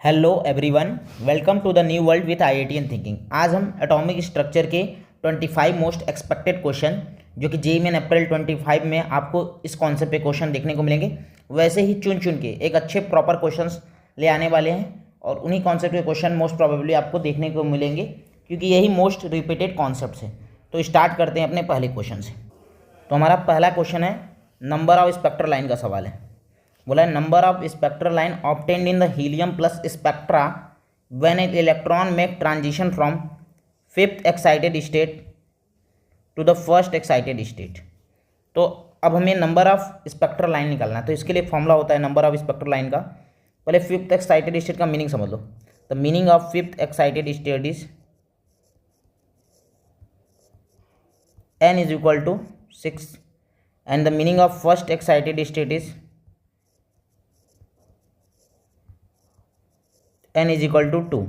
Hello everyone, welcome to the new world with IIT and thinking. आज हम atomic structure के 25 most expected question जो कि JEE main अप्रैल 25 में आपको इस कॉन्सेप्ट पे क्वेश्चन देखने को मिलेंगे, वैसे ही चुन चुन के एक अच्छे प्रॉपर क्वेश्चंस ले आने वाले हैं और उन्हीं कॉन्सेप्ट के क्वेश्चन मोस्ट प्रोबेबली आपको देखने को मिलेंगे क्योंकि यही मोस्ट रिपीटेड कॉन्सेप्ट है। तो स्टार्ट करते हैं अपने पहले क्वेश्चन से। तो हमारा पहला क्वेश्चन है, नंबर ऑफ स्पेक्ट्रल लाइन का सवाल है। बोला है number of spectral line obtained in the helium plus spectra when an electron make transition from fifth excited state to the first excited state. तो अब हमें नंबर ऑफ स्पेक्ट्रल लाइन निकालना है, तो इसके लिए फॉर्मूला होता है नंबर ऑफ स्पेक्ट्रल लाइन का। पहले फिफ्थ एक्साइटेड स्टेट का मीनिंग समझ लो। The meaning of fifth excited state is n is equal to 6 and the meaning of first excited state is n is equal to 2।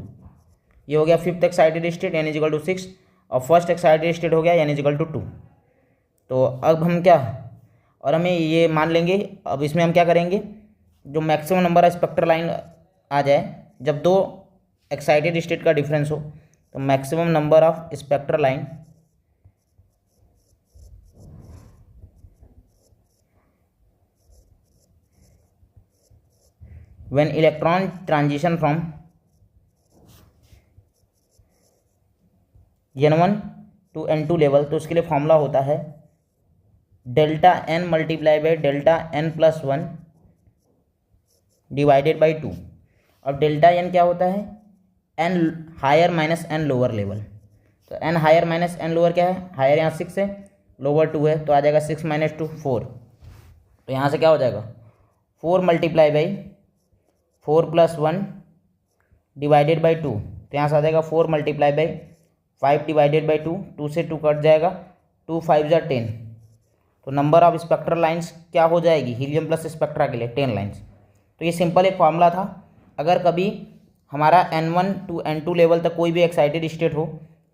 ये हो गया fifth excited state, n is equal to 6 और first excited state हो गया n is equal to 2। तो अब हम क्या, और हमें ये मान लेंगे, अब इसमें हम क्या करेंगे, जो maximum number of spectral line आ जाए जब दो एक्साइटेड स्टेट का डिफरेंस हो, तो maximum number of spectral line when electron transition from n1 to n2 level, तो उसके लिए फॉर्मूला होता है delta n multiply by delta n plus 1 divided by 2। अब डेल्टा n क्या होता है, n higher minus n lower level. तो n higher minus n lower क्या है, हायर यहाँ 6 है, लोअर 2 है, तो आ जाएगा 6 माइनस 2 4। तो यहाँ से क्या हो जाएगा 4 multiply by 4 plus 1 divided by 2। तो यहाँ से आ जाएगा 4 मल्टीप्लाई बाई 5 डिवाइडेड बाई 2, 2 से 2 कट जाएगा, 2 5 जा 10। तो नंबर ऑफ स्पेक्ट्रल लाइंस क्या हो जाएगी हीलियम प्लस स्पेक्ट्रा के लिए 10 लाइंस। तो ये सिंपल एक फॉर्मूला था। अगर कभी हमारा n1 टू n2 लेवल तक कोई भी एक्साइटेड स्टेट हो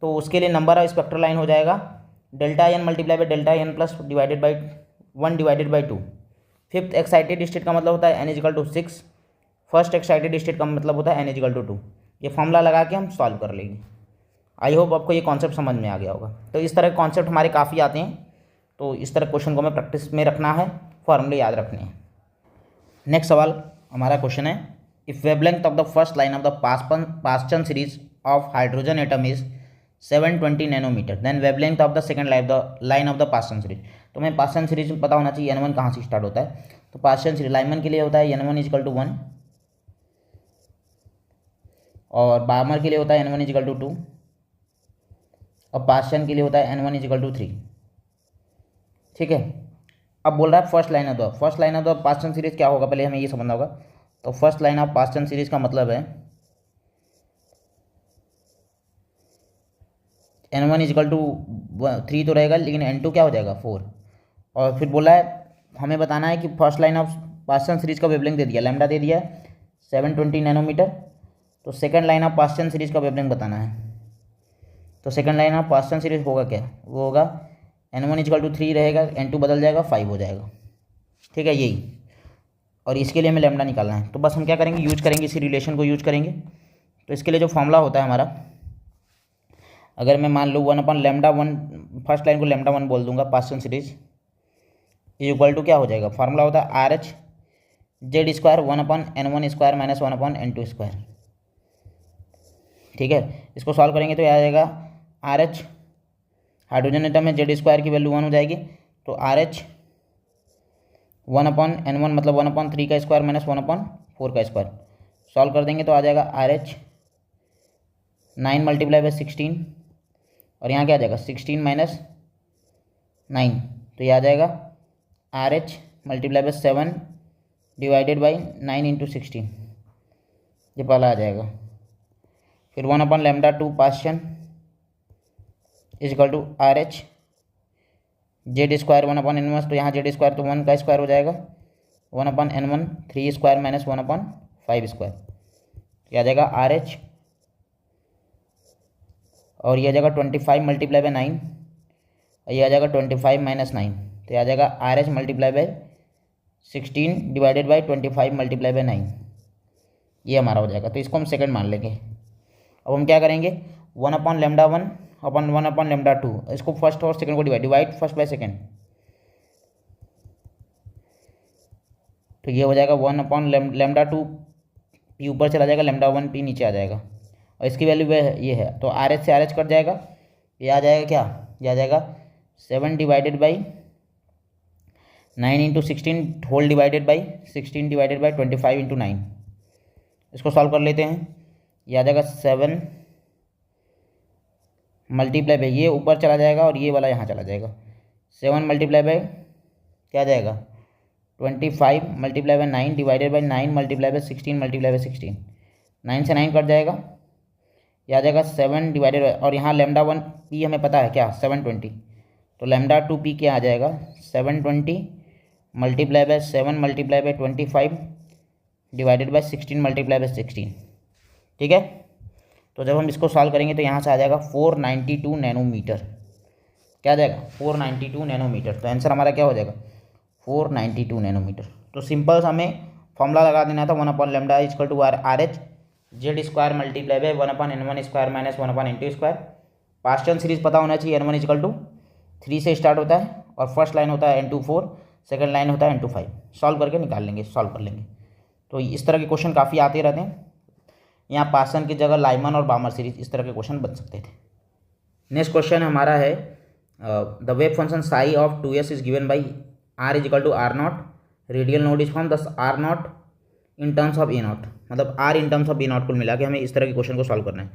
तो उसके लिए नंबर ऑफ स्पेक्ट्रल लाइन हो जाएगा delta n multiply by delta n plus divided by 1 divided by 2। Fifth excited state का मतलब होता है n is equal to 6, first excited state का मतलब होता है n इज इक्वल टू 2। ये फॉर्मूला लगा के हम सॉल्व कर लेंगे। आई होप आपको ये कॉन्सेप्ट समझ में आ गया होगा। तो इस तरह के कॉन्सेप्ट हमारे काफ़ी आते हैं, तो इस तरह क्वेश्चन को हमें प्रैक्टिस में रखना है, फॉर्मूले याद रखने हैं। नेक्स्ट सवाल हमारा क्वेश्चन है, if wavelength of the first line of the Paschen series of hydrogen atom is 720 nanometre, then wavelength of the second line of the Paschen series. तो हमें पास्चन सीरीज में पता होना चाहिए n1 कहाँ से स्टार्ट होता है। तो पास्चन सीरीज लाइमन के लिए होता है n1 इज इक्वल टू 1 और बार्मर के लिए होता है n1 इज इक्वल टू 2 और पास्चन के लिए होता है n1 इज इक्वल टू 3। ठीक है, अब बोल रहा है first line of the Paschen series क्या होगा, पहले हमें ये समझना होगा। तो first line of Paschen series का मतलब है n1 इज इक्वल टू 3 तो रहेगा, लेकिन n2 क्या हो जाएगा 4। और फिर बोला है हमें बताना है कि first line of Paschen series का वेवलेंथ दे दिया, लैम्डा दे दिया 720 नैनोमीटर। तो second line of Paschen series का वेवलेंथ बताना है। तो second line of Paschen series होगा क्या, वो होगा n1 इज इक्वल टू 3 रहेगा, n2 बदल जाएगा 5 हो जाएगा। ठीक है, यही। और इसके लिए हमें लैम्डा निकालना है। तो बस हम क्या करेंगे, यूज करेंगे, इसी रिलेशन को यूज करेंगे। तो इसके लिए जो फॉर्मूला होता है हमारा, अगर मैं मान लूँ 1/λ1, फर्स्ट लाइन को λ1 बोल दूंगा, Paschen series is equal to क्या हो जाएगा, फार्मूला होता है RH Z square 1/n1 square minus 1/n2 square. ठीक है, इसको सॉल्व करेंगे तो यह आ जाएगा RH, हाइड्रोजन एटम में जेड स्क्वायर की वैल्यू 1 हो जाएगी, तो RH 1/n1 मतलब 1/3 का स्क्वायर माइनस 1/4 का स्क्वायर। सॉल्व कर देंगे तो आ जाएगा RH 9 मल्टीप्लाई बाई 16 और यहाँ क्या आ जाएगा 16 माइनस 9, तो ये आ जाएगा RH multiply by 7 divided by 9 into 16, ये पहला आ जाएगा। फिर 1/λ2 Paschen is equal to RH Z square 1/n1, तो यहाँ जेड स्क्वायर तो 1 का स्क्वायर हो जाएगा, 1/n1 3 स्क्वायर माइनस 1/5 स्क्वायर, ये आ जाएगा RH। और ये आ जाएगा 25 मल्टीप्लाई बाई 9 और ये आ जाएगा 25 माइनस 9, तो ये आ जाएगा RH multiply by 16 divided by 25 multiply by 9। ये हमारा हो जाएगा, तो इसको हम सेकंड मान लेंगे। अब हम क्या करेंगे, 1/λ1 अपन 1/λ2, इसको फर्स्ट और सेकंड को डिवाइड फर्स्ट बाय सेकंड, तो ये हो जाएगा 1/λ2 पी ऊपर चला जाएगा, λ1 पी नीचे आ जाएगा, और इसकी वैल्यू ये है, तो आर एच से आर एच कट जाएगा, ये आ जाएगा क्या, ये आ जाएगा 7 divided by 9 into 16 whole divided by 16 divided by 25 into 9। इसको सॉल्व कर लेते हैं, ये आ जाएगा 7 मल्टीप्लाई बाई, ये ऊपर चला जाएगा और ये वाला यहाँ चला जाएगा, 7 मल्टीप्लाई बाई क्या आ जाएगा 25 multiply by 9 divided by 9 multiply by 16 multiply by 16, 9 से 9 कट जाएगा, ये आ जाएगा 7 डिवाइडेड, और यहाँ λ1 पी हमें पता है क्या 720, तो λ2 पी क्या आ जाएगा 720 multiply by 7 multiply by 25 divided by 16 multiply by 16। ठीक है, तो जब हम इसको सॉल्व करेंगे तो यहाँ से आ जाएगा 492 नैनोमीटर, क्या आ जाएगा 492 नैनोमीटर, तो आंसर हमारा क्या हो जाएगा 492 नैनोमीटर। तो सिंपल सा हमें फॉर्मूला लगा देना था 1/λ equal to R H Z square multiply by 1/n1 square minus 1/n2 square. Past tense series पता होना चाहिए, n1 इक्वल टू 3 से स्टार्ट होता है और फर्स्ट लाइन होता है n2 4, सेकंड लाइन होता है n2 5। सॉल्व करके निकाल लेंगे, सॉल्व कर लेंगे। तो इस तरह के क्वेश्चन काफ़ी आते रहते हैं, यहाँ पासन की जगह लाइमन और बामर सीरीज इस तरह के क्वेश्चन बन सकते थे। नेक्स्ट क्वेश्चन हमारा है the wave function psi of 2s is given by r is equal to r0, radial node is form दस r0 in terms of a0, मतलब r in terms of b0 कुल मिला के हमें इस तरह के क्वेश्चन को सॉल्व करना है।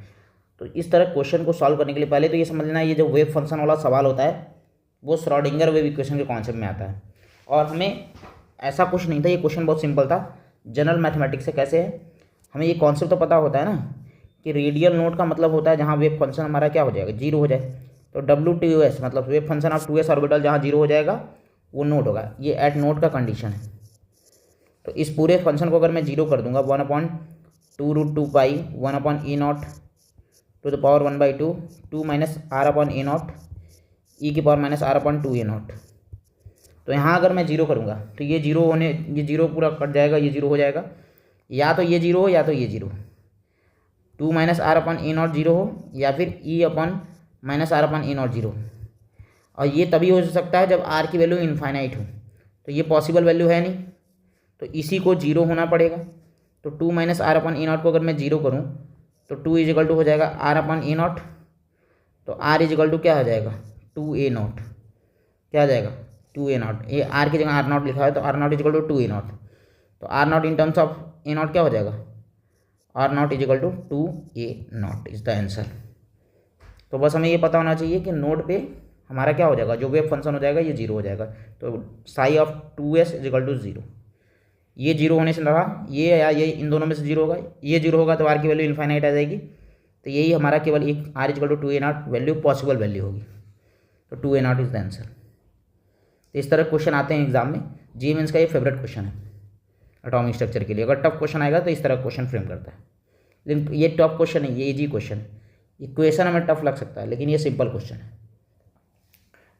तो इस तरह क्वेश्चन को सॉल्व करने के लिए पहले तो ये समझ लेना, ये जो वेव फंक्शन वाला सवाल होता है वो श्रोडिंगर वेव इक्वेशन के कॉन्सेप्ट में आता है, और हमें ऐसा कुछ नहीं था, ये क्वेश्चन बहुत सिंपल था। जनरल मैथमेटिक्स से कैसे है, हमें ये कॉन्सेप्ट तो पता होता है ना कि रेडियल नोड का मतलब होता है जहाँ वेव फंक्शन हमारा क्या हो जाएगा, जीरो हो जाए। तो W2s मतलब wave function of 2s orbital जहाँ जीरो हो जाएगा वो नोड होगा, ये एट नोड का कंडीशन है। तो इस पूरे फंक्शन को अगर मैं जीरो कर दूंगा 1/2√2 pi 1/e0 to the power 1/2 2 माइनस r/a0 e की पावर माइनस r/2a0। तो यहाँ अगर मैं जीरो करूँगा तो ये जीरो होने, ये जीरो पूरा कट जाएगा, ये जीरो हो जाएगा, या तो ये जीरो हो या तो ये जीरो, 2 माइनस r/a0 जीरो हो या फिर e upon minus r/a0 zero. और ये तभी हो सकता है जब r की वैल्यू इनफाइनाइट हो, तो ये पॉसिबल वैल्यू है नहीं, तो इसी को जीरो होना पड़ेगा। तो 2 माइनस r/a0 को अगर मैं जीरो करूँ तो 2 इज इक्वल टू हो जाएगा r/a0, तो r इज इक्वल टू क्या हो जाएगा 2a0, क्या आ जाएगा 2a0, ये r की जगह r0 लिखा है तो r0 is equal to 2a0, तो r0 in terms of a0 क्या हो जाएगा r0 is equal to 2a0 is the answer. तो बस हमें ये पता होना चाहिए कि नोड पे हमारा क्या हो जाएगा, जो वेव फंक्शन हो जाएगा ये जीरो हो जाएगा। तो psi of 2s is equal to zero, ये जीरो होने से लगा ये या ये इन दोनों में से जीरो होगा, ये जीरो होगा तो r की वैल्यू इनफाइनाइट आ जाएगी, तो यही हमारा केवल एक r is equal to 2a0 value possible value होगी, तो 2a0 इज द आंसर। तो इस तरह क्वेश्चन आते हैं एग्जाम में, जी मीन्स का ये फेवरेट क्वेश्चन है एटॉमिक स्ट्रक्चर के लिए। अगर टफ क्वेश्चन आएगा तो इस तरह क्वेश्चन फ्रेम करता है, लेकिन ये टफ क्वेश्चन है, ये इजी क्वेश्चन है, इक्वेशन हमें टफ लग सकता है लेकिन ये सिंपल क्वेश्चन है।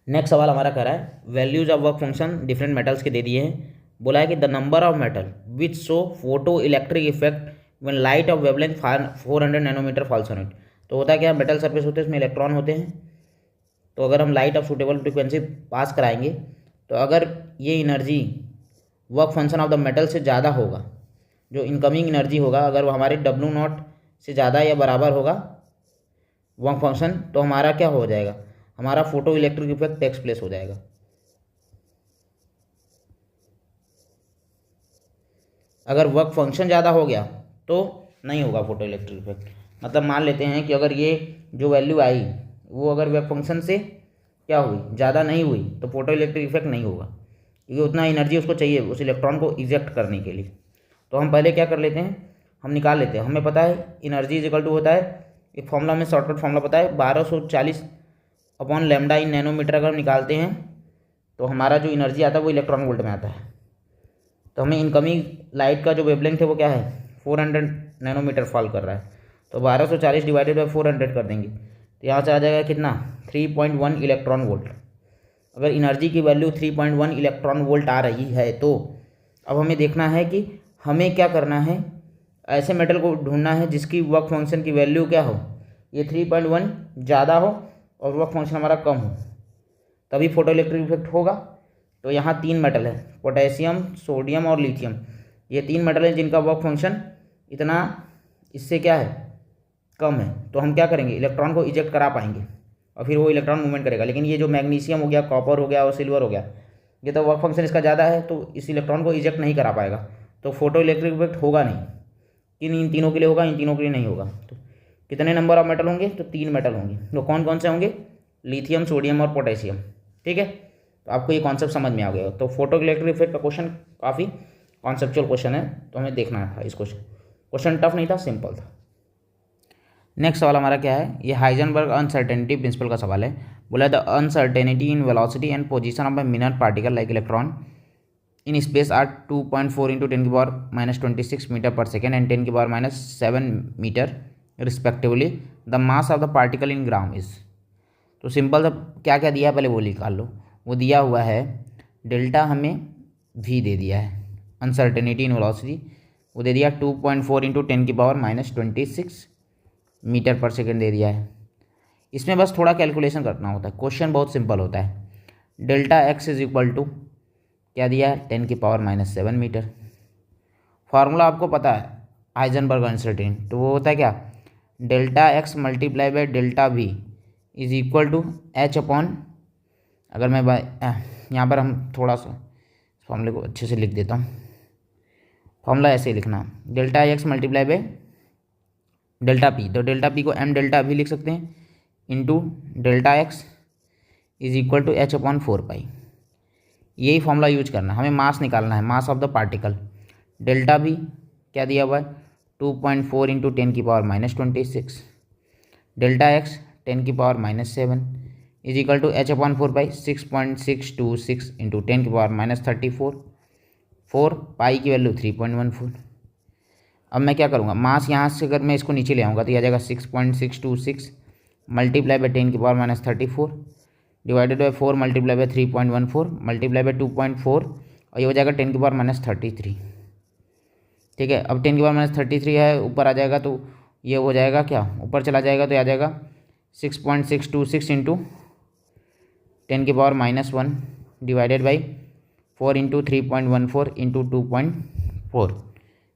नेक्स्ट सवाल हमारा कह रहा है values of work function different metals के दे दिए हैं, बोला है कि the number of metal which show photo electric effect when light of wavelength 400 nanometre falls on it. तो होता क्या, मेटल सरफेस होते हैं उसमें इलेक्ट्रॉन होते हैं, तो अगर हम लाइट ऑफ सूटेबल फ्रिक्वेंसी पास कराएंगे तो अगर ये energy work function of the metal से ज़्यादा होगा, जो इनकमिंग एनर्जी होगा अगर वो हमारे W0 से ज़्यादा या बराबर होगा वर्क फंक्शन, तो हमारा क्या हो जाएगा, हमारा photo electric effect takes place हो जाएगा। अगर वर्क फंक्शन ज़्यादा हो गया तो नहीं होगा फोटो इलेक्ट्रिक इफेक्ट। मतलब मान लेते हैं कि अगर ये जो वैल्यू आई वो अगर वर्क फंक्शन से क्या हुई, ज़्यादा नहीं हुई, तो फोटो इलेक्ट्रिक इफेक्ट नहीं होगा, क्योंकि उतना एनर्जी उसको चाहिए उस इलेक्ट्रॉन को इजेक्ट करने के लिए। तो हम पहले क्या कर लेते हैं, हम निकाल लेते हैं, हमें पता है एनर्जी इज इक्वल टू होता है, एक फॉर्मूला में शॉर्टकट फॉर्मूला पता है 1240 अपॉन लैम्डा इन नैनोमीटर अगर हम निकालते हैं तो हमारा जो एनर्जी आता है वो इलेक्ट्रॉन वोल्ट में आता है। तो हमें इनकमिंग लाइट का जो वेवलेंथ है वो क्या है 400 नैनोमीटर फॉल कर रहा है, तो 1240 डिवाइडेड बाई 400 कर देंगे तो यहाँ से आ जाएगा कितना 3.1 इलेक्ट्रॉन वोल्ट। अगर एनर्जी की वैल्यू 3.1 इलेक्ट्रॉन वोल्ट आ रही है तो अब हमें देखना है कि हमें क्या करना है, ऐसे मेटल को ढूंढना है जिसकी वर्क फंक्शन की वैल्यू क्या हो, ये 3.1 ज़्यादा हो और वर्क फंक्शन हमारा कम हो, तभी फोटो इलेक्ट्रिक इफेक्ट होगा। तो यहाँ 3 मेटल है, पोटेशियम, सोडियम और लिथियम। ये 3 मेटल है जिनका वर्क फंक्शन इतना इससे क्या है, कम है। तो हम क्या करेंगे, इलेक्ट्रॉन को इजेक्ट करा पाएंगे और फिर वो इलेक्ट्रॉन मूवमेंट करेगा। लेकिन ये जो मैग्नीशियम हो गया, कॉपर हो गया और सिल्वर हो गया, ये तो वर्क फंक्शन इसका ज़्यादा है, तो इस इलेक्ट्रॉन को इजेक्ट नहीं करा पाएगा, तो फोटो इलेक्ट्रिक इफेक्ट होगा नहीं। इन तीनों के लिए होगा, इन तीनों के लिए नहीं होगा। तो कितने नंबर ऑफ मेटल होंगे, तो 3 मेटल होंगे। तो कौन कौन से होंगे, लिथियम, सोडियम और पोटेशियम। ठीक है, तो आपको ये कॉन्सेप्ट समझ में आ गया। तो फोटो इलेक्ट्रिक इफेक्ट का क्वेश्चन काफ़ी कॉन्सेप्चुअल क्वेश्चन है, तो हमें देखना था इस क्वेश्चन टफ नहीं था, सिंपल था। नेक्स्ट सवाल हमारा क्या है, ये हाइजेनबर्ग अनसर्टेनिटी प्रिंसिपल का सवाल है। बोला the uncertainty in velocity and position of a minor particle like electron in space are 2.4 × 10⁻26 metre per second and 10⁻7 metre respectively. The mass of the particle in gram is. तो simple सा क्या क्या दिया है पहले वो निकाल लो। वो दिया हुआ है डेल्टा, हमें v दे दिया है, अनसर्टेनिटी इन वेलोसिटी वो दे दिया 2.4 × 10⁻26 मीटर पर सेकेंड दे दिया है। इसमें बस थोड़ा कैलकुलेशन करना होता है, क्वेश्चन बहुत सिंपल होता है। Delta x is equal to क्या दिया है, 10⁻7 मीटर। फार्मूला आपको पता है हाइजेनबर्ग अनसर्टेनिटी, तो वो होता है क्या, delta x multiply by delta v is equal to h upon, अगर मैं यहाँ पर हम थोड़ा सा फॉर्मूले को अच्छे से लिख देता हूँ। फॉर्मूला ऐसे ही लिखना, delta x multiply by delta p, तो डेल्टा p को m डेल्टा v लिख सकते हैं into delta x is equal to h upon 4 pi. यही फॉर्मूला यूज करना, हमें मास निकालना है, mass of the particle. Delta v क्या दिया हुआ है, 2.4 × 10⁻26, delta x 10⁻7 is equal to h upon 4 pi, 6.626 × 10⁻34, 4 pi की वैल्यू 3.14। अब मैं क्या करूँगा, मास यहाँ से अगर मैं इसको नीचे ले आऊँगा तो यह आ जाएगा 6.626 multiply by 10⁻34 divided by 4 multiply by 3.14 multiply by 2.4 और ये हो जाएगा 10⁻33। ठीक है, अब 10⁻33 है, ऊपर आ जाएगा तो ये हो जाएगा क्या, ऊपर चला जाएगा तो आ जाएगा 6.626 इंटू 10⁻1 डिवाइडेड बाई 4 × 3.14 इंटू 2.4।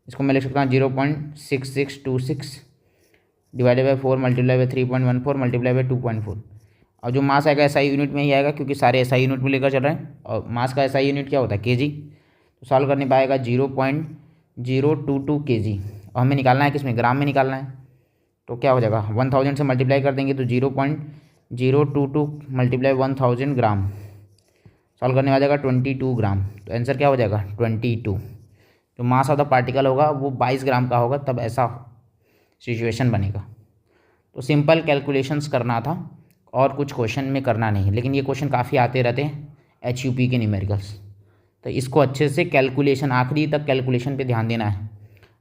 इसको मैं लिख सकता हूँ 0.6626 divided by 4 multiply by 3.14 multiply by 2.4। और जो मास आएगा एसआई यूनिट में ही आएगा, क्योंकि सारे एसआई यूनिट में लेकर चल रहे हैं, और मास का एसआई यूनिट क्या होता है, केजी। तो सॉल्व करने पाएगा 0.022 kg, और हमें निकालना है किसमें, ग्राम में निकालना है। तो क्या हो जाएगा, 1000 से मल्टीप्लाई कर देंगे तो 0.022 मल्टीप्लाई 1000 ग्राम, सॉल्व करने आ जाएगा 22 ग्राम। तो आंसर क्या हो जाएगा 22। जो मास ऑफ द पार्टिकल होगा वो 22 ग्राम का होगा, तब ऐसा सिचुएशन बनेगा। तो सिंपल कैलकुलेशंस करना था और कुछ क्वेश्चन में करना नहीं, लेकिन ये क्वेश्चन काफ़ी आते रहते हैं HUP के न्यूमेरिकल्स, तो इसको अच्छे से कैलकुलेशन आखिरी तक कैलकुलेशन पे ध्यान देना है।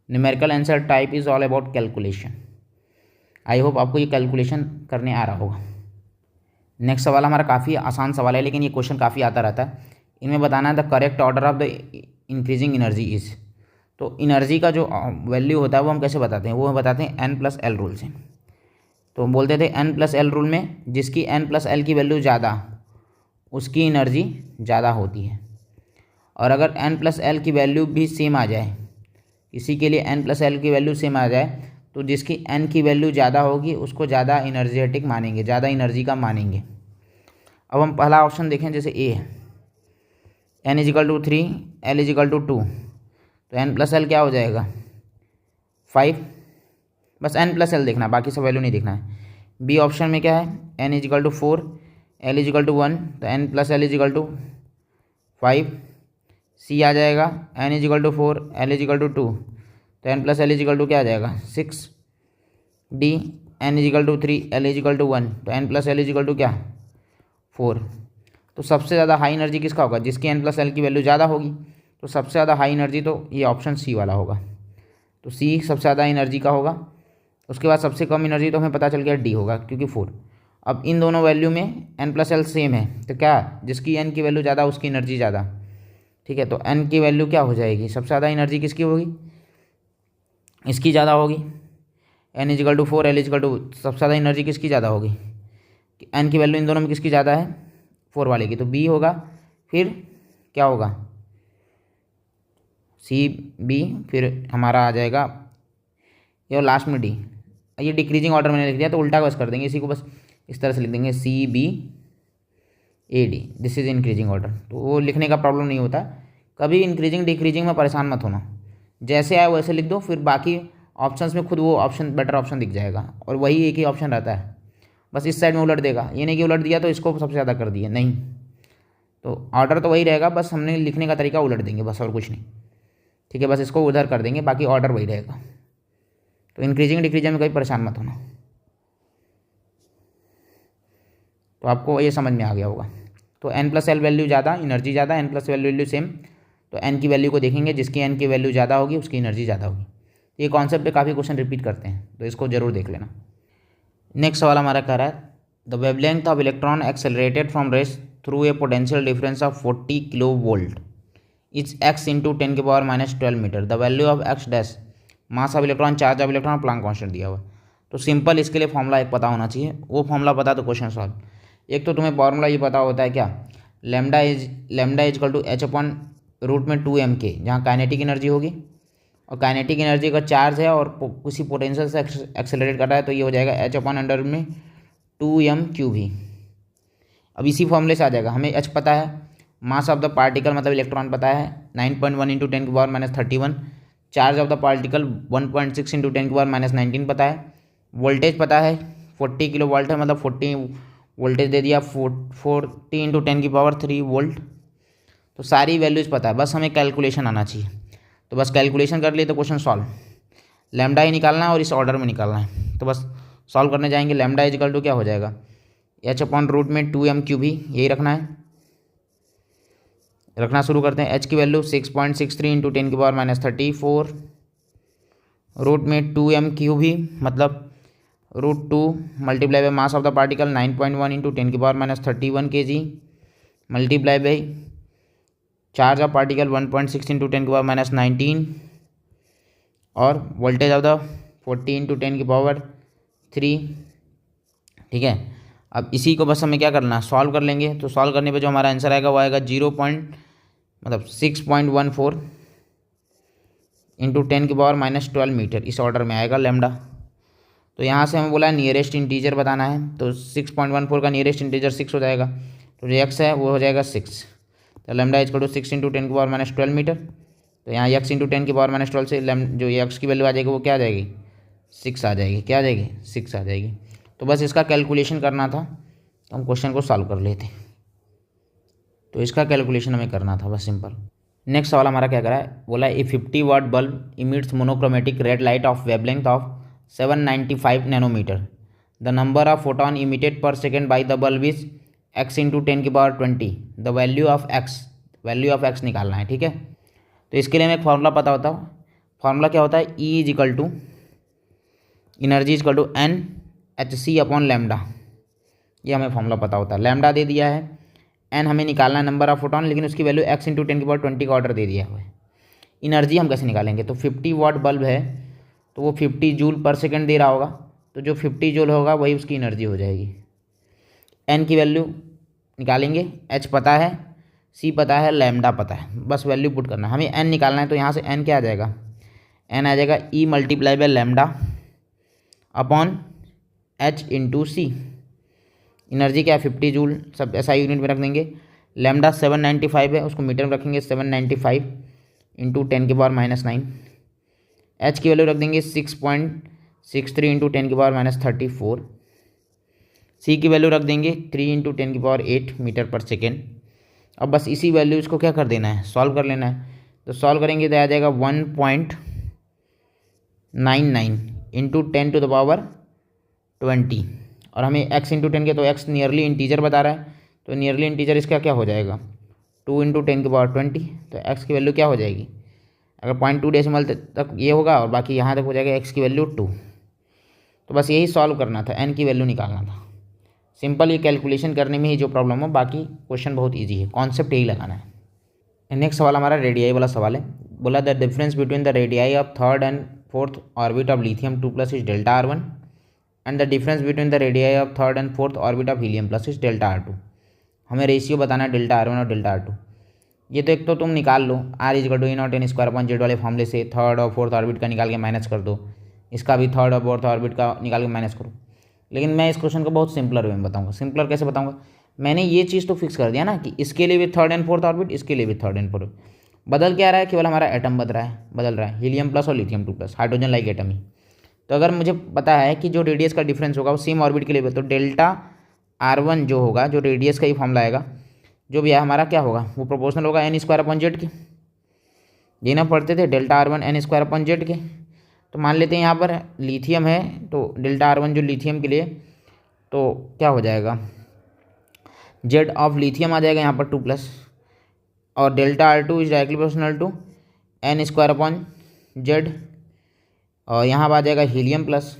Numerical answer type is all about calculation. I hope आपको ये कैलकुलेशन करने आ रहा होगा। नेक्स्ट सवाल हमारा काफ़ी आसान सवाल है, लेकिन ये क्वेश्चन काफ़ी आता रहता है। इनमें बताना है the correct order of the increasing energy is. तो एनर्जी का जो वैल्यू होता है वो हम कैसे बताते हैं, वो हम बताते हैं N+L रूल से। तो बोलते थे N+L रूल में जिसकी N+L की वैल्यू ज़्यादा उसकी एनर्जी ज़्यादा होती है, और अगर N+L की वैल्यू भी सेम आ जाए, किसी के लिए N+L की वैल्यू सेम आ जाए, तो जिसकी N की वैल्यू ज़्यादा होगी उसको ज़्यादा एनर्जेटिक मानेंगे, ज़्यादा एनर्जी का मानेंगे। अब हम पहला ऑप्शन देखें, जैसे ए है N = 3 L = 2, तो N+L क्या हो जाएगा 5, बस N+L देखना, बाकी सब वैल्यू नहीं देखना है। बी ऑप्शन में क्या है N = 4 L = 1, तो N+L = 5। सी आ जाएगा N = 4 L = 2, तो N+L = क्या आ जाएगा 6। डी N = 3 L = 1, तो N+L = क्या 4। तो सबसे ज़्यादा हाई एनर्जी किसका होगा, जिसकी N+L की वैल्यू ज़्यादा होगी। तो सबसे ज़्यादा हाई एनर्जी तो ये ऑप्शन सी वाला होगा, तो सी सबसे ज़्यादा एनर्जी का होगा। उसके बाद सबसे कम एनर्जी तो हमें पता चल गया डी होगा, क्योंकि 4। अब इन दोनों वैल्यू में N+L सेम है, तो क्या जिसकी N की वैल्यू ज़्यादा उसकी एनर्जी ज़्यादा। ठीक है, तो N की वैल्यू क्या हो जाएगी, सबसे ज़्यादा एनर्जी किसकी होगी इसकी ज़्यादा होगी, n equal to 4, l equal to, सबसे ज़्यादा एनर्जी किसकी ज़्यादा होगी, n की वैल्यू इन दोनों में किसकी ज़्यादा है, 4 वाले की, तो b होगा, फिर क्या होगा, सी बी, फिर हमारा आ जाएगा ये और लास्ट में डी। ये डिक्रीजिंग ऑर्डर मैंने लिख दिया तो उल्टा बस कर देंगे, इसी को बस इस तरह से लिख देंगे C B A D, this is increasing order. तो वो लिखने का प्रॉब्लम नहीं होता, कभी इंक्रीजिंग डिक्रीजिंग में परेशान मत होना, जैसे आए वैसे लिख दो, फिर बाकी ऑप्शंस में खुद वो ऑप्शन बेटर ऑप्शन दिख जाएगा, और वही एक ही ऑप्शन रहता है, बस इस साइड में उलट देगा, ये नहीं कि उलट दिया तो इसको सबसे ज़्यादा कर दिया, नहीं, तो ऑर्डर तो वही रहेगा, बस हमने लिखने का तरीका उलट देंगे बस, और कुछ नहीं, ठीक है, बस इसको उधर कर देंगे, बाकी ऑर्डर वही रहेगा। तो इंक्रीजिंग डिक्रीजिंग में कभी परेशान मत होना। तो आपको ये समझ में आ गया होगा। तो n प्लस एल वैल्यू ज़्यादा, एनर्जी ज़्यादा, n plus L value same, तो n की वैल्यू को देखेंगे, जिसकी n की वैल्यू ज़्यादा होगी उसकी एनर्जी ज़्यादा होगी। ये कॉन्सेप्ट पे काफ़ी क्वेश्चन रिपीट करते हैं, तो इसको जरूर देख लेना। नेक्स्ट सवाल हमारा कह रहा है the wavelength of electron accelerated from rest through a potential difference of 40 kilo volt is x into 10⁻12 metre, the value of x dash, mass of electron, charge of electron, Planck constant दिया हुआ। तो simple इसके लिए formula एक पता होना चाहिए, वो फॉर्मूला पता तो क्वेश्चन सॉल्व। एक तो तुम्हें फॉर्मूला ये पता होता है क्या, lambda equal to h upon root में 2m के, जहाँ काइनेटिक एनर्जी होगी, और काइनेटिक एनर्जी का चार्ज है और किसी पोटेंशियल से एक्सेलरेट कर रहा है, तो ये हो जाएगा h अपॉन अंडर में 2m क्यूब ही। अब इसी फॉर्मूले से आ जाएगा, हमें h पता है, मास ऑफ द पार्टिकल मतलब इलेक्ट्रॉन पता है 9.1 into 10⁻31, charge of the particle 1.6 into 10⁻19 पता है, वोल्टेज पता है 40 किलो वोल्ट है, मतलब 40 वोल्टेज दे दिया, 40 इंटू 10⁻3 वोल्ट। तो सारी वैल्यूज़ पता है, बस हमें कैलकुलेशन आना चाहिए, तो बस कैलकुलेशन कर लिए तो क्वेश्चन सॉल्व। लैम्डा ही निकालना है और इस ऑर्डर में निकालना है, तो बस सॉल्व करने जाएंगे। लैम्डा इजिकल टू क्या हो जाएगा, h अपॉन रूट में 2m क्यूब ही, यही रखना है, रखना शुरू करते हैं। h की वैल्यू 6.63 इंटू 10⁻34, रूट में 2m क्यूब ही, मतलब root 2 multiply by mass of the particle 9.1 into 10⁻31 kg, multiply by charge of particle 1.6 into 10⁻19, और वोल्टेज ऑफ द 40 इंटू 10⁻3, ठीक है। अब इसी को बस हमें क्या करना है, सॉल्व कर लेंगे। तो सॉल्व करने पे जो हमारा आंसर आएगा वो आएगा 6.14 इंटू 10⁻12 मीटर, इस ऑर्डर में आएगा लैम्डा। तो यहाँ से हमें बोला है नियरेस्ट इंटीजर बताना है, तो 6.14 का नियरेस्ट इंटीजर 6 हो जाएगा, तो जो x है वो हो जाएगा 6, तो lambda is to 6 into 10⁻12 metre. तो यहाँ x इंटू 10⁻12 से जो x की वैल्यू आ जाएगी वो क्या आ जाएगी, 6 आ जाएगी, क्या आ जाएगी, 6 आ जाएगी। तो बस इसका कैलकुलेशन करना था, तो हम क्वेश्चन को सॉल्व कर लेते, तो इसका कैलकुलेशन हमें करना था बस सिंपल। नेक्स्ट सवाल हमारा क्या करा है, बोला a 50 watt bulb emits monochromatic red light of wavelength of 795 nanometre, the number of photon emitted per second by the bulb is x into 10⁻20, the value of x निकालना है, ठीक है। तो इसके लिए हमें एक फार्मूला पता होता है, फार्मूला क्या होता है, E equal to energy equal to NHc upon lambda, ये हमें फार्मूला पता होता है। लैम्डा दे दिया है, n हमें निकालना है नंबर ऑफ फोटोन, लेकिन उसकी वैल्यू x इंटू 10⁻20 का ऑर्डर दे दिया हुआ है। एनर्जी हम कैसे निकालेंगे, तो 50 वाट बल्ब है तो वो 50 जूल पर सेकेंड दे रहा होगा, तो जो 50 जूल होगा वही उसकी एनर्जी हो जाएगी। n की वैल्यू निकालेंगे, h पता है, c पता है, लैम्डा पता है, बस वैल्यू पुट करना है। हमें n निकालना है, तो यहाँ से n क्या आ जाएगा, n आ जाएगा e multiply by lambda upon h into C. Energy क्या है 50 जूल, सब ऐसा यूनिट में रख देंगे। लैम्डा 795 है, उसको मीटर में रखेंगे, 795 इंटू 10⁻⁹। h की वैल्यू रख देंगे 6.63 इंटू 10⁻34। c की वैल्यू रख देंगे 3 इंटू 10⁸ मीटर पर सेकेंड। अब बस इसी वैल्यू इसको क्या कर देना है, सॉल्व कर लेना है। तो सॉल्व करेंगे तो आ जाएगा 1.99 इंटू 10⁻20, और हमें x इंटू 10 के, तो x नियरली इंटीजर बता रहा है, तो नियरली इंटीजर इसका क्या हो जाएगा 2 इंटू 10⁻20, तो x की वैल्यू क्या हो जाएगी, अगर 0.2 डेसिमल तक ये होगा और बाकी यहाँ तक हो जाएगा x की वैल्यू 2। तो बस यही सॉल्व करना था, n की वैल्यू निकालना था। सिंपल ये कैलकुलेशन करने में ही जो प्रॉब्लम हो, बाकी क्वेश्चन बहुत ईजी है, कॉन्सेप्ट यही लगाना है। नेक्स्ट सवाल हमारा रेडियाई वाला सवाल है, बोला the difference between the radii of third and fourth orbit of lithium 2 plus is delta R1 and the difference between the radii of third and fourth orbit of helium plus is delta R2। हमें ratio बताना है delta R1 और delta R2। ये तो एक तो तुम निकाल लो, R is to E0 n square upon Z वाले फॉर्मूले से थर्ड और फोर्थ ऑर्बिट का निकाल के माइनस कर दो, इसका भी थर्ड और फोर्थ ऑर्बिट का निकाल के माइनस करो। लेकिन मैं इस क्वेश्चन को बहुत सिंपलर वे में बताऊंगा। सिंपलर कैसे बताऊंगा, मैंने ये चीज़ तो फिक्स कर दिया ना कि इसके लिए भी थर्ड एंड फोर्थ ऑर्बिट, इसके लिए भी थर्ड एंड फोर्थ। बदल क्या रहा है, केवल हमारा एटम बदल रहा है हीलियम प्लस और lithium 2 plus, hydrogen like atom ही। तो अगर मुझे पता है कि जो रेडियस का डिफरेंस होगा वो सेम ऑर्बिट के लिए, तो डेल्टा R1 जो होगा, जो रेडियस का ही फॉर्मूला आएगा, जो भी है हमारा क्या होगा, वो प्रोपोर्शनल होगा n स्क्वायर अपॉन जेड के। ये ना पढ़ते थे delta R1 n square upon Z के। तो मान लेते हैं यहाँ पर लिथियम है, तो डेल्टा R1 जो लिथियम के लिए, तो क्या हो जाएगा, जेड ऑफ लिथियम आ जाएगा यहाँ पर 2 प्लस, और delta R2 is directly proportional to n square upon Z, और यहाँ पर आ जाएगा हीलियम प्लस।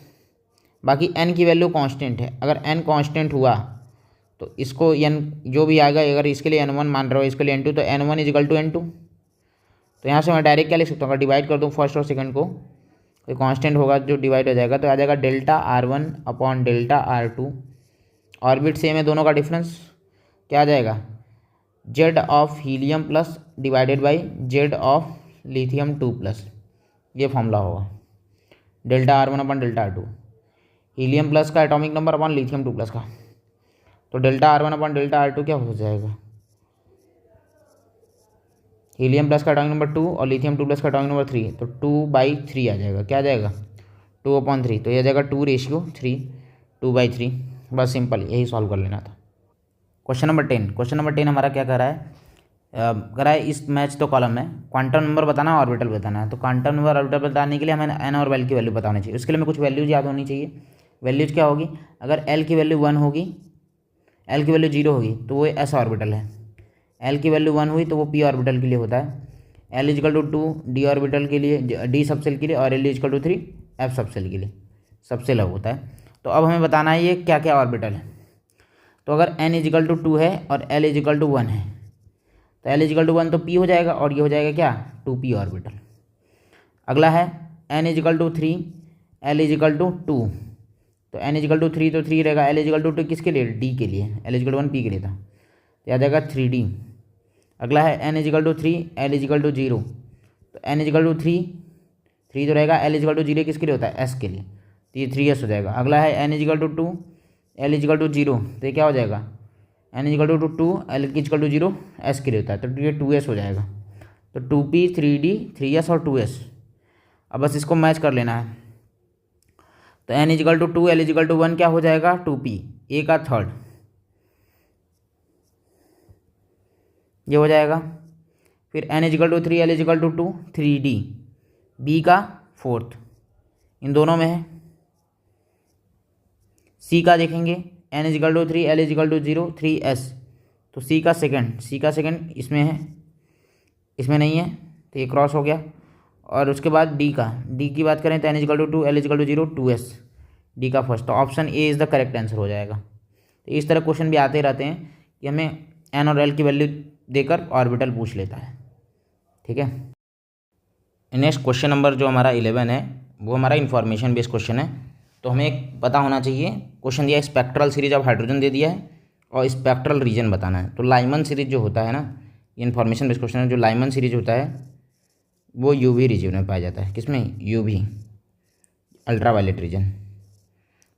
बाकी n की वैल्यू कांस्टेंट है, अगर n कांस्टेंट हुआ तो इसको n जो भी आएगा, अगर इसके लिए n1 मान रहे हो, इसके लिए n2, तो n1 इजिकल टू n2। तो यहाँ से मैं डायरेक्ट क्या लिख सकता हूँ, अगर डिवाइड कर दूँ फर्स्ट और सेकंड को, तो कांस्टेंट होगा जो डिवाइड हो जाएगा, तो आ जाएगा delta R1 upon delta R2। Orbit same है दोनों का डिफरेंस क्या आ जाएगा, Z of helium plus divided by Z of lithium 2 plus, ये फॉर्मूला होगा delta R1 upon delta R2, helium plus का atomic number upon lithium 2 plus का। तो delta R1 upon delta R2 क्या हो जाएगा, हीलियम प्लस का एटॉमिक नंबर 2 और लिथियम 2 प्लस का एटॉमिक नंबर 3, तो 2/3 आ जाएगा। क्या आ जाएगा, 2/3, तो ये आ जाएगा 2:3, 2/3। बस सिंपल यही सॉल्व कर लेना था। क्वेश्चन नंबर 10, क्वेश्चन नंबर 10 हमारा क्या कर रहा है, कर रहा है इस मैच तो कॉलम में क्वांटम नंबर बताना, ऑर्बिटल बताना है। तो क्वांटम नंबर ऑर्बिटल बताने के लिए हमें एन और एल की वैल्यू बतानी चाहिए। उसके लिए हमें कुछ वैल्यूज याद होनी चाहिए। वैल्यूज क्या होगी, अगर एल की वैल्यू 1 होगी, एल की वैल्यू 0 होगी तो वो एस ऑर्बिटल है, एल की वैल्यू 1 हुई तो वो पी ऑर्बिटल के लिए होता है, L equal to 2 D orbital के लिए, डी सबसेल के लिए, और L equal to 3 F subshell के लिए, सबसेल होता है। तो अब हमें बताना है ये क्या क्या ऑर्बिटल है। तो अगर एन इजकल टू 2 है और एल इजकल टू 1 है, तो एल इजकल टू 1 तो पी हो जाएगा, और ये हो जाएगा क्या, 2p ऑर्बिटल। अगला है N equal to 3, L equal to 2, तो एन इजकल टू 3 तो 3 रहेगा, एल इजकल टू 2 किसके लिए, डी के लिए, एल इजकल टू 1 पी के लिए था, तो आ जाएगा 3d। अगला है N equal to 3, L equal to 0, तो एन इजकल टू 3 तो रहेगा, एल इजकल टू 0 किसके लिए होता है, एस के लिए, तो ये 3s हो जाएगा। अगला है N equal to 2, L equal to 0, तो ये क्या हो जाएगा, N equal to 2, L equal to 0 S के लिए होता है, तो ये 2s हो जाएगा। तो 2p, 3d, 3s और 2s। अब बस इसको मैच कर लेना है। तो N equal to 2, L equal to 1 क्या हो जाएगा, 2p, ए का थर्ड, ये हो जाएगा। फिर N equal to 3, L equal to 2, 3d, B का फोर्थ, इन दोनों में है। सी का देखेंगे, N equal to 3, L equal to 0, 3s, तो सी का सेकंड इसमें है, इसमें नहीं है, तो ये क्रॉस हो गया। और उसके बाद डी की बात करें तो N equal to 2, L equal to 0, 2s, D का फर्स्ट, तो option A is the correct answer हो जाएगा। तो इस तरह क्वेश्चन भी आते रहते हैं कि हमें एन और एल की वैल्यू देकर ऑर्बिटल पूछ लेता है, ठीक है। नेक्स्ट क्वेश्चन नंबर जो हमारा 11 है वो हमारा इन्फॉर्मेशन बेस्ड क्वेश्चन है। तो हमें एक पता होना चाहिए, क्वेश्चन दिया है स्पेक्ट्रल सीरीज ऑफ हाइड्रोजन दे दिया है और स्पेक्ट्रल रीजन बताना है। तो लाइमन सीरीज जो होता है ना, ये इन्फॉर्मेशन बेस्ड क्वेश्चन है, जो लाइमन सीरीज होता है वो यूवी रीजन में पाया जाता है। किसमें, UV, ultraviolet region.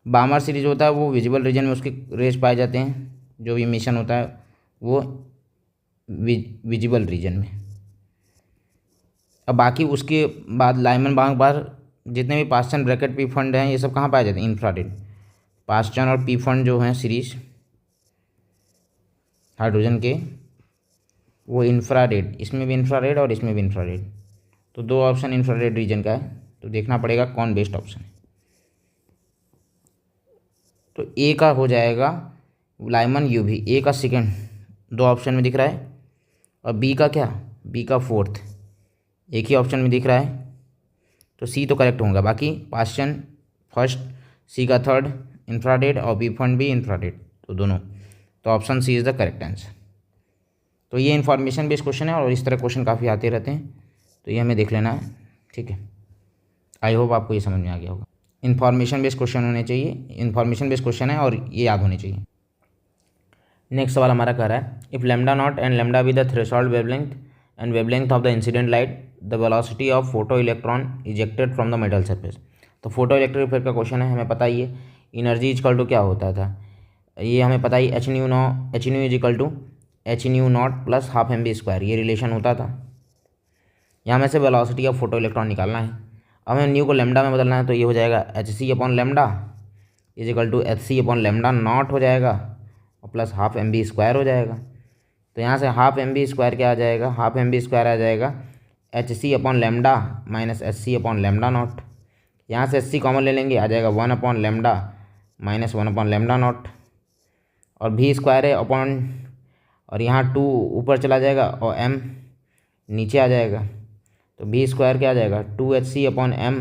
Balmer series होता है वो विजिबल रीजन में उसके रेज पाए जाते हैं, जो भी इमिशन होता है वो विजिबल रीजन में। अब बाकी उसके बाद लाइमन बार जितने भी पास्चन, ब्रैकेट, पी फंड हैं, ये सब कहाँ पाए जाते हैं, इंफ्रारेड। पास्चन और पी फंड जो हैं सीरीज हाइड्रोजन के, वो इंफ्रारेड, इसमें भी इंफ्रारेड और इसमें भी इंफ्रारेड, तो 2 ऑप्शन इंफ्रारेड रीजन का है। तो देखना पड़ेगा कौन बेस्ट ऑप्शन है। तो ए का हो जाएगा लाइमन यूवी, ए का सेकेंड 2 ऑप्शन में दिख रहा है, और बी का क्या, बी का फोर्थ एक ही ऑप्शन में दिख रहा है, तो सी तो करेक्ट होगा। बाकी पास्चन फर्स्ट, सी का थर्ड इंफ्रारेड, और बी फंड भी इंफ्रारेड, तो दोनों, तो option C is the correct answer. तो ये इन्फॉर्मेशन बेस्ड क्वेश्चन है और इस तरह क्वेश्चन काफ़ी आते रहते हैं, तो ये हमें देख लेना है, ठीक है। आई होप आपको ये समझ में आ गया होगा। इन्फॉर्मेशन बेस्ड क्वेश्चन होने चाहिए, इन्फॉर्मेशन बेस्ड क्वेश्चन है और ये याद होने चाहिए। नेक्स्ट सवाल हमारा कह रहा है if lambda naught and lambda be the threshold wavelength and wavelength of the incident light the velocity of photo electron ejected from the metal surface. तो फोटो इलेक्ट्रिक इफेक्ट का क्वेश्चन है, हमें पता ही है एनर्जी इजकल टू क्या होता था, ये हमें पता ही H nu is equal to H nu naught plus half M B square, ये रिलेशन होता था। यहाँ में से वेलोसिटी ऑफ फोटो इलेक्ट्रॉन निकालना है। अब हमें न्यू को लेमडा में बदलना है, तो ये हो जाएगा H C upon lambda is equal to H C upon lambda naught हो जाएगा और plus half M B square हो जाएगा। तो यहाँ से हाफ एम बी स्क्वायर क्या आ जाएगा, हाफ एम बी स्क्वायर आ जाएगा H C upon lambda minus H C upon lambda naught. यहाँ से एच सी कॉमन ले लेंगे, आ जाएगा 1 upon lambda minus 1 upon lambda not, और भी स्क्वायर है अपॉन, और यहाँ 2 ऊपर चला जाएगा और m नीचे आ जाएगा, तो बी स्क्वायर क्या आ जाएगा 2hc अपॉन m,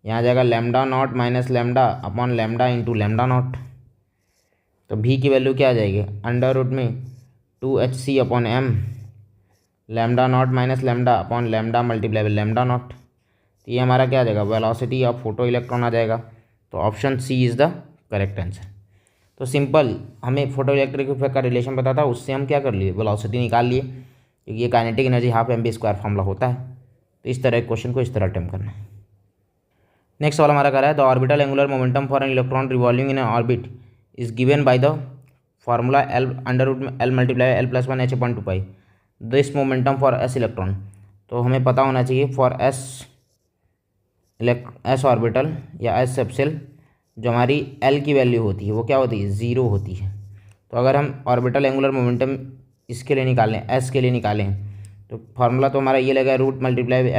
यहाँ आ जाएगा lambda naught minus lambda upon lambda into lambda naught. तो भी की वैल्यू क्या आ जाएगी अंडर रूट में 2hc upon m lambda naught minus lambda upon lambda multiply by lambda naught. तो ये हमारा क्या आ जाएगा वेलोसिटी ऑफ फोटो इलेक्ट्रॉन आ जाएगा। तो option C is the correct answer. तो सिंपल, हमें फोटो इलेक्ट्रिक इफेक्ट का रिलेशन पता था, उससे हम क्या कर लिए वेलोसिटी निकाल लिए, क्योंकि ये kinetic energy half M B square formula होता है। तो इस तरह क्वेश्चन को इस तरह अटेम्प्ट करना है। नेक्स्ट सवाल हमारा कह रहा है the orbital angular momentum for an electron revolving in an orbit is given by the formula L under root में L multiply L plus 1 h/2 this momentum for S electron. तो हमें पता होना चाहिए फॉर एस ऑर्बिटल या S subshell जो हमारी L की वैल्यू होती है वो क्या होती है 0 होती है। तो अगर हम ऑर्बिटल एंगुलर मोमेंटम इसके लिए निकालें, एस के लिए निकालें, तो फार्मूला तो हमारा ये लगेगा root multiply by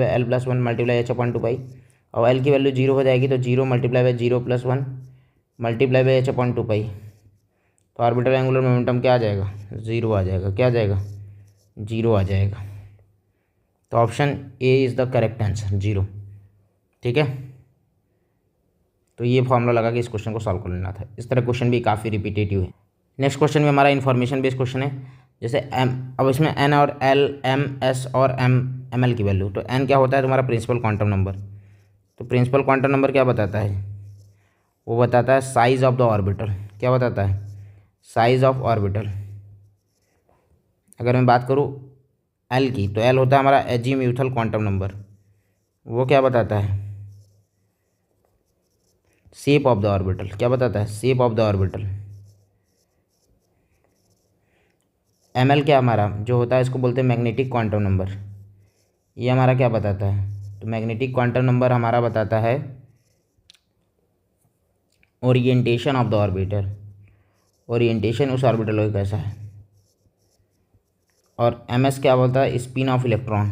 L plus 1 multiply h/2 और एल की वैल्यू 0 हो जाएगी, तो 0 multiply by 0 plus 1 multiply by h/2। तो ऑर्बिटल एंगुलर मोमेंटम क्या आ जाएगा 0 आ जाएगा, क्या आ जाएगा 0 आ जाएगा। तो option A is the correct answer 0। ठीक है, तो ये फॉर्मूला लगा कि इस क्वेश्चन को सॉल्व कर लेना था। इस तरह क्वेश्चन भी काफ़ी रिपीटेटिव है। नेक्स्ट क्वेश्चन में हमारा इन्फॉर्मेशन बेस्ड क्वेश्चन है, जैसे एम, अब इसमें एन और एल, एम, एस और एम एल की वैल्यू। तो एन क्या होता है तुम्हारा प्रिंसिपल क्वांटम नंबर। तो प्रिंसिपल क्वांटम नंबर क्या बताता है, वो बताता है साइज़ ऑफ द ऑर्बिटल। क्या बताता है साइज़ ऑफ ऑर्बिटल। अगर मैं बात करूँ एल की, तो एल होता है हमारा एजीम्यूथल क्वांटम नंबर, वो क्या बताता है शेप ऑफ द ऑर्बिटल। क्या बताता है shape of the orbital. M L क्या हमारा जो होता है इसको बोलते हैं मैग्नेटिक क्वांटम नंबर, ये हमारा क्या बताता है, तो मैग्नेटिक क्वांटम नंबर हमारा बताता है orientation of the orbital, orientation उस ऑर्बिटल का कैसा है। और एम एस क्या बोलता है spin of electron,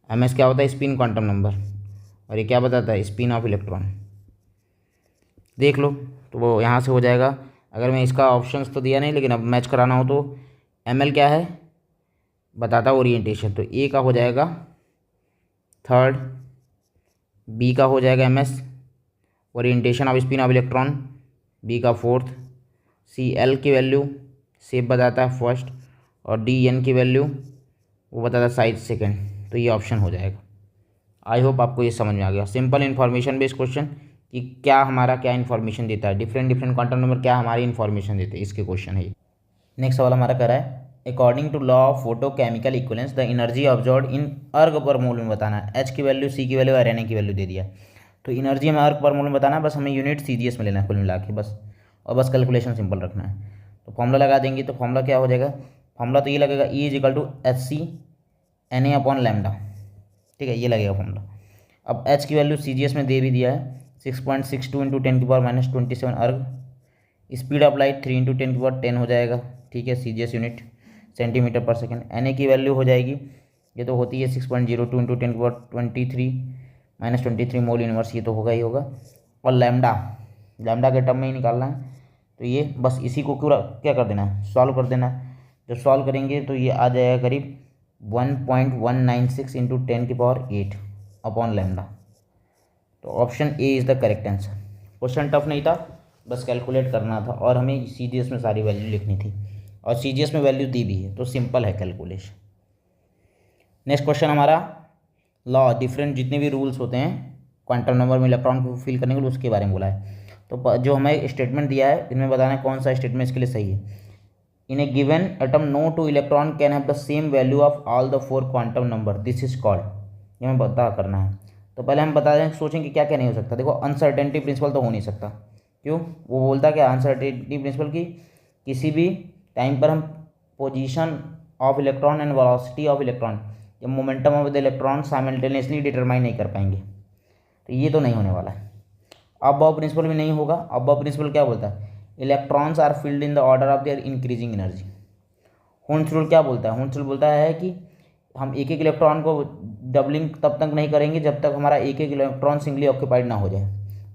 M S क्या होता है स्पिन क्वांटम नंबर, और ये क्या बताता है स्पिन ऑफ इलेक्ट्रॉन। देख लो तो वो यहाँ से हो जाएगा। अगर मैं इसका ऑप्शंस तो दिया नहीं, लेकिन अब मैच कराना हो तो एम एल क्या है बताता ओरिएंटेशन, तो ए का हो जाएगा 3rd, बी का हो जाएगा M S orientation of spin of electron, B का 4th, सी एल की वैल्यू शेप बताता है 1st, और डी एन की वैल्यू वो बताता है साइज 2nd। तो ये ऑप्शन हो जाएगा। आई होप आपको ये समझ में आ गया। सिंपल इन्फॉर्मेशन बेस्ड क्वेश्चन कि क्या हमारा क्या इन्फॉर्मेशन देता है, डिफरेंट क्वांटम नंबर क्या हमारी इन्फॉर्मेशन देते हैं, इसके क्वेश्चन है ये। नेक्स्ट सवाल हमारा कह रहा है according to law of photo chemical equivalence the energy observed in erg per मोल में बताना है। एच की वैल्यू, सी की वैल्यू और एन ए की वैल्यू दे दिया। तो एनर्जी हमें अर्ग पर मोल में बताना है, बस हमें यूनिट सीजीएस में लेना है कुल मिला के बस, और बस कैलकुलेशन सिंपल रखना है। तो फॉर्मूला लगा देंगे, तो फॉर्मूला क्या हो जाएगा, फॉर्मूला तो ये लगेगा E is equal to H C N A upon lambda. ठीक है, ये लगेगा फॉर्मूला। अब एच की वैल्यू सीजीएस में दे भी दिया है 6.62 इंटू 10⁻⁻27 अर्ग। स्पीड ऑफ लाइट 3 इंटू 10⁻10 हो जाएगा। ठीक है, सीजीएस यूनिट सेंटीमीटर पर सेकेंड। एन ए की वैल्यू हो जाएगी, ये तो होती है 6.02 इंटू 10⁻23 मोल यूनिवर्स, ये तो होगा ही होगा। और लैम्डा, लैम्डा के टर्म में ही निकालना है, तो ये बस इसी को पूरा क्या कर देना है सॉल्व कर देना है। जब सॉल्व करेंगे तो ये आ जाएगा करीब 1.196 इंटू 10⁸ अपॉन लैम्डा। तो option A is the correct answer. Question tough नहीं था, बस कैलकुलेट करना था और हमें सीजीएस में सारी वैल्यू लिखनी थी, और सीजीएस में वैल्यू दी भी है, तो सिंपल है कैलकुलेशन। नेक्स्ट क्वेश्चन हमारा लॉ, डिफरेंट जितने भी रूल्स होते हैं क्वांटम नंबर में इलेक्ट्रॉन को फिल करने के लिए, उसके बारे में बोला है। तो जो हमें स्टेटमेंट दिया है इनमें बताना है कौन सा स्टेटमेंट इसके लिए सही है। In a given atom no two electron can have the same value of all the 4 quantum number, this is called, ये हमें पता करना है। तो पहले हम बता दें, सोचें कि क्या क्या नहीं हो सकता। देखो अनसर्टेनिटी प्रिंसिपल तो हो नहीं सकता, क्यों, वो बोलता क्या अनसर्टेनिटी प्रिंसिपल की किसी भी टाइम पर हम position of electron and velocity of electron या momentum of the electron simultaneously determine नहीं कर पाएंगे, तो ये तो नहीं होने वाला है। अबव प्रिंसिपल भी नहीं होगा। अबव प्रिंसिपल क्या बोलता है, electrons are filled in the order of their increasing energy. Hund's rule क्या बोलता है, हुंस रूल बोलता है कि हम एक एक इलेक्ट्रॉन को डबलिंग तब तक नहीं करेंगे जब तक हमारा एक एक इलेक्ट्रॉन सिंगली ऑक्यूपाइड ना हो जाए।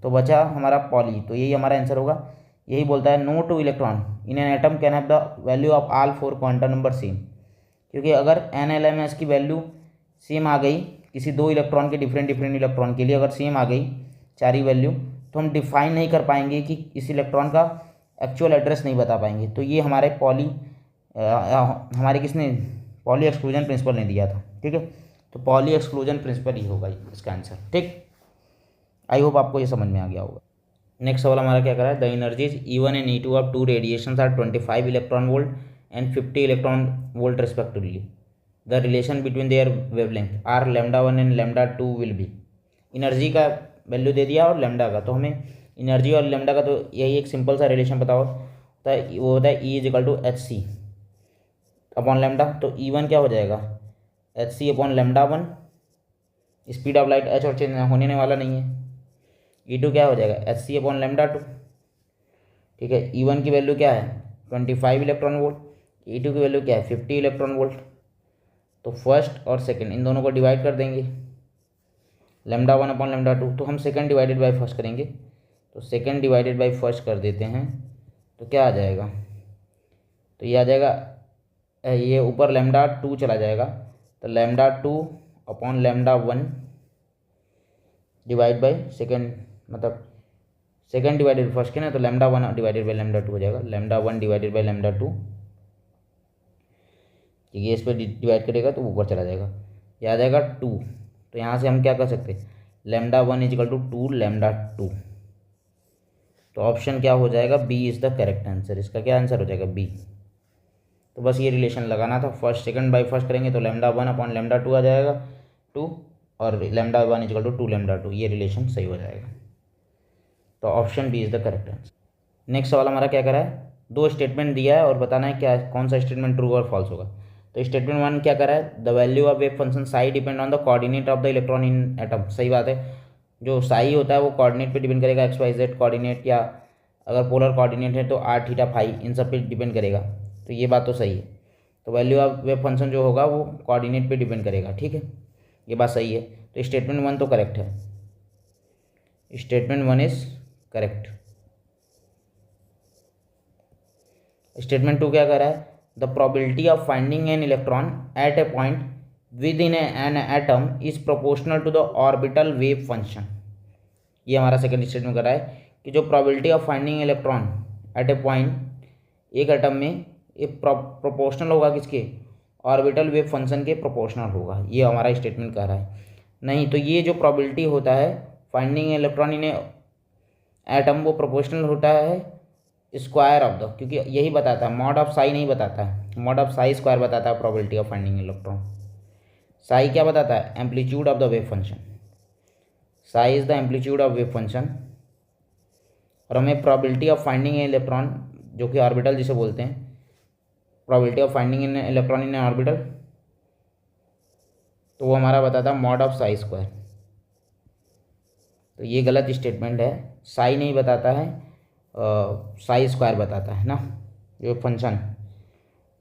तो बचा हमारा पॉली, तो यही हमारा आंसर होगा। यही बोलता है no two electron in an atom can have the value of all 4 quantum number same, क्योंकि अगर NLMS की वैल्यू सेम आ गई किसी 2 इलेक्ट्रॉन के, डिफरेंट इलेक्ट्रॉन के लिए अगर सेम आ गई चार ही वैल्यू, तो हम डिफाइन नहीं कर पाएंगे कि इस इलेक्ट्रॉन का एक्चुअल एड्रेस नहीं बता पाएंगे। तो ये हमारे हमारे किसने पॉली एक्सक्लूजन प्रिंसिपल ने दिया था, ठीक है। तो पॉली एक्सक्लूजन प्रिंसिपल ही होगा इसका आंसर, ठीक। आई होप आपको ये समझ में आ गया होगा। नेक्स्ट सवाल हमारा क्या करा है, the energies E1 and E2 of 2 radiations are 25 electron volt and 50 electron volt respectively, the relation between their wavelength are λ1 and λ2 will be. Energy का वैल्यू दे दिया और लैम्डा का, तो हमें एनर्जी और लैम्डा का तो यही एक सिंपल सा रिलेशन पता होता है, वो होता है E is equal to HC upon lambda. तो E1 क्या हो जाएगा, HC upon λ1, speed of light h और चेंज होने वाला नहीं है। E2 क्या हो जाएगा, HC अपॉन λ2, ठीक है। E1 की वैल्यू क्या है 25 इलेक्ट्रॉन वोल्ट, E2 की वैल्यू क्या है 50 इलेक्ट्रॉन वोल्ट। तो फर्स्ट और सेकंड इन दोनों को डिवाइड कर देंगे, λ1 अपॉन λ2, तो हम सेकंड डिवाइडेड बाय फर्स्ट करेंगे, तो सेकंड डिवाइडेड बाय फर्स्ट कर देते हैं, तो क्या आ जाएगा, तो ये आ जाएगा, ये ऊपर λ2 चला जाएगा, तो λ2 अपॉन λ1 डिवाइड बाय सेकंड, मतलब सेकंड डिवाइडेड फर्स्ट के ना, तो λ1 डिवाइडेड बाय λ2 हो जाएगा, λ1 डिवाइडेड बाय λ2, ये इस पर डिवाइड करेगा तो ऊपर चला जाएगा, ये आ जाएगा 2। तो यहाँ से हम क्या कर सकते हैं, λ1 इजिकल टू 2 λ2। तो ऑप्शन क्या हो जाएगा, B is the correct answer. इसका क्या आंसर हो जाएगा, बी। तो बस ये रिलेशन लगाना था, फर्स्ट सेकंड बाय फर्स्ट करेंगे तो λ1 अपॉन λ2 आ जाएगा 2, और λ1 इजिकल टू 2 λ2, ये रिलेशन सही हो जाएगा। तो option B is the correct answer. Next सवाल हमारा क्या करा है, 2 स्टेटमेंट दिया है और बताना है क्या कौन सा स्टेटमेंट ट्रू और फॉल्स होगा। तो स्टेटमेंट 1 क्या करा है, the value of wave function Sai depend on the coordinate of the electron in atom. सही बात है, जो साई होता है वो कोऑर्डिनेट पे डिपेंड करेगा, XYZ कोऑर्डिनेट, या अगर पोलर कोऑर्डिनेट है तो R थीटा फाई, इन सब पे डिपेंड करेगा। तो ये बात तो सही है, तो वैल्यू ऑफ वेव फंक्शन जो होगा वो कोऑर्डिनेट पे डिपेंड करेगा, ठीक है, ये बात सही है। तो स्टेटमेंट 1 तो करेक्ट है, स्टेटमेंट 1 इज करेक्ट। स्टेटमेंट 2 क्या कर रहा है, the probability of finding an electron at a point within an atom is proportional to the orbital wave function. ये हमारा सेकंड स्टेटमेंट कर रहा है कि जो probability of finding electron at a point एक एटम में, ये प्रोपोर्शनल होगा किसके, ऑर्बिटल वेव फंक्शन के प्रोपोर्शनल होगा, ये हमारा स्टेटमेंट कह रहा है। नहीं, तो ये जो प्रोबेबिलिटी होता है फाइंडिंग इलेक्ट्रॉन इन एटम, वो प्रोपोर्शनल होता है स्क्वायर ऑफ द, क्योंकि यही बताता है, मॉड ऑफ साई नहीं बताता है, मॉड ऑफ साई स्क्वायर बताता है probability of finding electron. Sai क्या बताता है, amplitude of the wave function, Sai is the amplitude of wave function. और हमें प्रोबेबिलिटी ऑफ फाइंडिंग इलेक्ट्रॉन, जो कि ऑर्बिटल जिसे बोलते हैं, probability of finding in electron in orbital, तो वो हमारा बताता है मॉड ऑफ साई स्क्वायर। तो ये गलत स्टेटमेंट है, साई नहीं बताता है, साई स्क्वायर बताता है ना, जो फंक्शन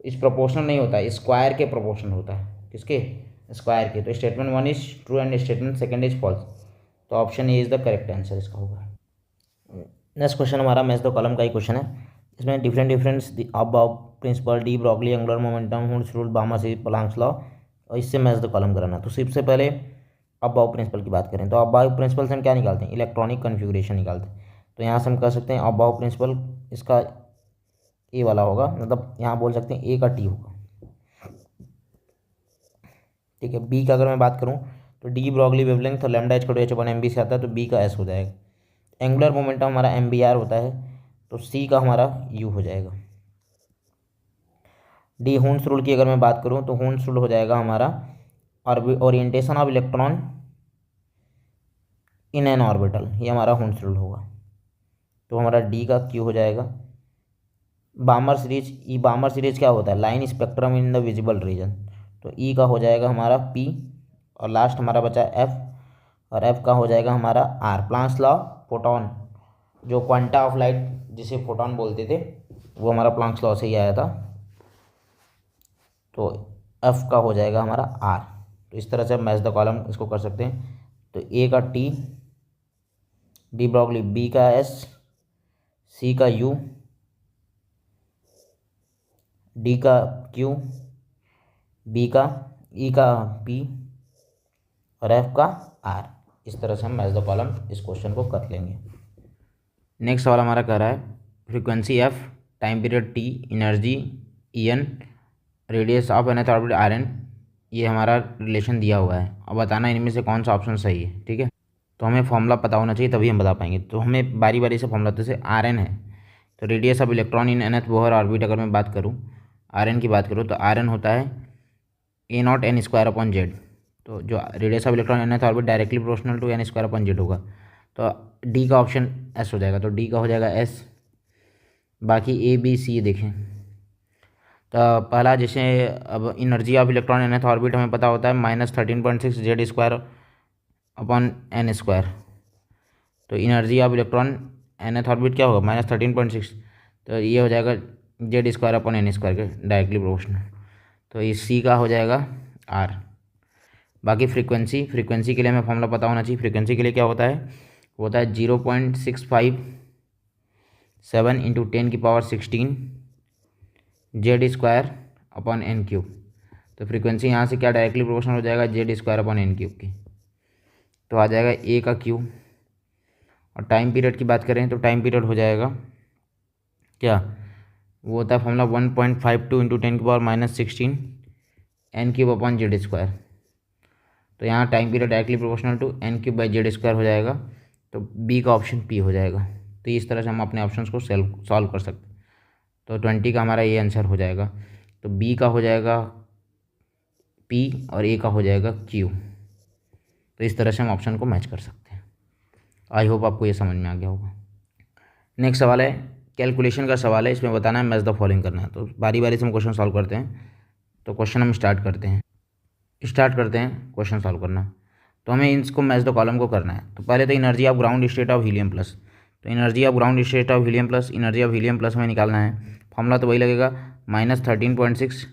इस प्रोपोर्शनल नहीं होता है, स्क्वायर के प्रोपोर्शनल होता है, किसके, स्क्वायर के। तो statement 1 is true and statement second is false. तो option A is the correct answer इसका होगा। नेक्स्ट क्वेश्चन हमारा मैच द कॉलम का ही क्वेश्चन है, इसमें different Aufbau principle, de Broglie, angular momentum, Hund's rule, बामासी, प्लांक्स लॉ, और इससे मैच द कॉलम कराना। तो सबसे पहले अबाव प्रिंसिपल की बात करें तो अबाव प्रिंसिपल से हम क्या निकालते हैं, इलेक्ट्रॉनिक कन्फिगरेशन निकालते हैं। तो यहाँ से हम कह सकते हैं अबाव प्रिंसिपल इसका ए वाला होगा, मतलब यहाँ बोल सकते हैं ए का टी होगा, ठीक है। बी का अगर मैं बात करूँ तो डी ब्रॉगली वेवलेंथ तो lambda equal to H upon M V से आता है, तो बी का एस हो जाएगा। एंगुलर मोमेंटम हमारा एम बी आर होता है, तो सी का हमारा यू हो जाएगा। डी हून्स रूल की अगर मैं बात करूँ तो हून्स रूल हो जाएगा हमारा orientation of electron in N orbital, ये हमारा हून्स रूल होगा। तो हमारा डी का क्यू हो जाएगा। बामर सीरीज, ई बामर सीरीज क्या होता है, line spectrum in the visible region, तो ई का हो जाएगा हमारा पी, और लास्ट हमारा बचा एफ, और एफ का हो जाएगा हमारा आर। प्लांक्स लॉ फोटोन, जो क्वांटा ऑफ लाइट जिसे फोटोन बोलते थे, वो हमारा प्लांक्स लॉ से ही आया था, तो एफ का हो जाएगा हमारा आर। तो इस तरह से हम मैच द कॉलम इसको कर सकते हैं। तो ए का टी, डी ब्रॉगली, बी का एस, सी का यू, डी का क्यू, बी का ई का पी, और एफ का आर। इस तरह से हम मैच द कॉलम इस क्वेश्चन को कर लेंगे। नेक्स्ट सवाल हमारा कह रहा है frequency F, time period T, energy E N, radius of nth orbit R N, ये हमारा रिलेशन दिया हुआ है। अब बताना इनमें से कौन सा ऑप्शन सही है, ठीक है। तो हमें फॉर्मूला पता होना चाहिए तभी हम बता पाएंगे। तो हमें बारी बारी से फॉर्मूला, जैसे आर एन है तो radius of electron in nth Bohr orbit, अगर मैं बात करूँ आर एन की बात करूँ तो आर एन होता है A naught N square upon Z. तो जो radius of electron nth orbit directly proportional to N square upon Z होगा, तो डी का ऑप्शन एस हो जाएगा। तो डी का हो जाएगा एस। बाकी ए बी सी देखें, तो पहला जैसे अब energy of electron nth orbit हमें पता होता है -13.6 Z square upon N square. तो energy of electron nth orbit क्या होगा, -13.6, तो ये हो जाएगा Z square upon N square के डायरेक्टली प्रोपोर्शनल। तो ये सी का हो जाएगा आर। बाकी फ्रीक्वेंसी के लिए हमें फॉर्मूला पता होना चाहिए। फ्रीक्वेंसी के लिए क्या होता है, वो होता है 0.657 into 10⁻16 Z square upon N cube. तो फ्रीक्वेंसी यहाँ से क्या डायरेक्टली प्रोपोर्शनल हो जाएगा, Z square upon N cube की। तो आ जाएगा ए का क्यू। और टाइम पीरियड की बात करें तो टाइम पीरियड हो जाएगा क्या, वो होता है formula 1.52 into 10⁻16 N cube upon Z square. तो यहाँ time period directly proportional to N cube by Z square हो जाएगा। तो बी का ऑप्शन पी हो जाएगा। तो इस तरह से हम अपने ऑप्शंस को सॉल्व कर सकते हैं। तो 20 का हमारा ये आंसर हो जाएगा। तो बी का हो जाएगा पी और ए का हो जाएगा क्यू। तो इस तरह से हम ऑप्शन को मैच कर सकते हैं। आई होप आपको ये समझ में आ गया होगा। नेक्स्ट सवाल है कैलकुलेशन का सवाल है, इसमें बताना है मैच द फॉलोइंग करना है। तो बारी बारी से हम क्वेश्चन सॉल्व करते हैं। तो क्वेश्चन हम स्टार्ट करते हैं क्वेश्चन सॉल्व करना। तो हमें इसको मैच द कॉलम को करना है। तो पहले तो energy of ground state of helium plus, तो energy of ground state of helium plus, energy of helium plus में निकालना है। फॉर्मूला तो वही लगेगा -13.6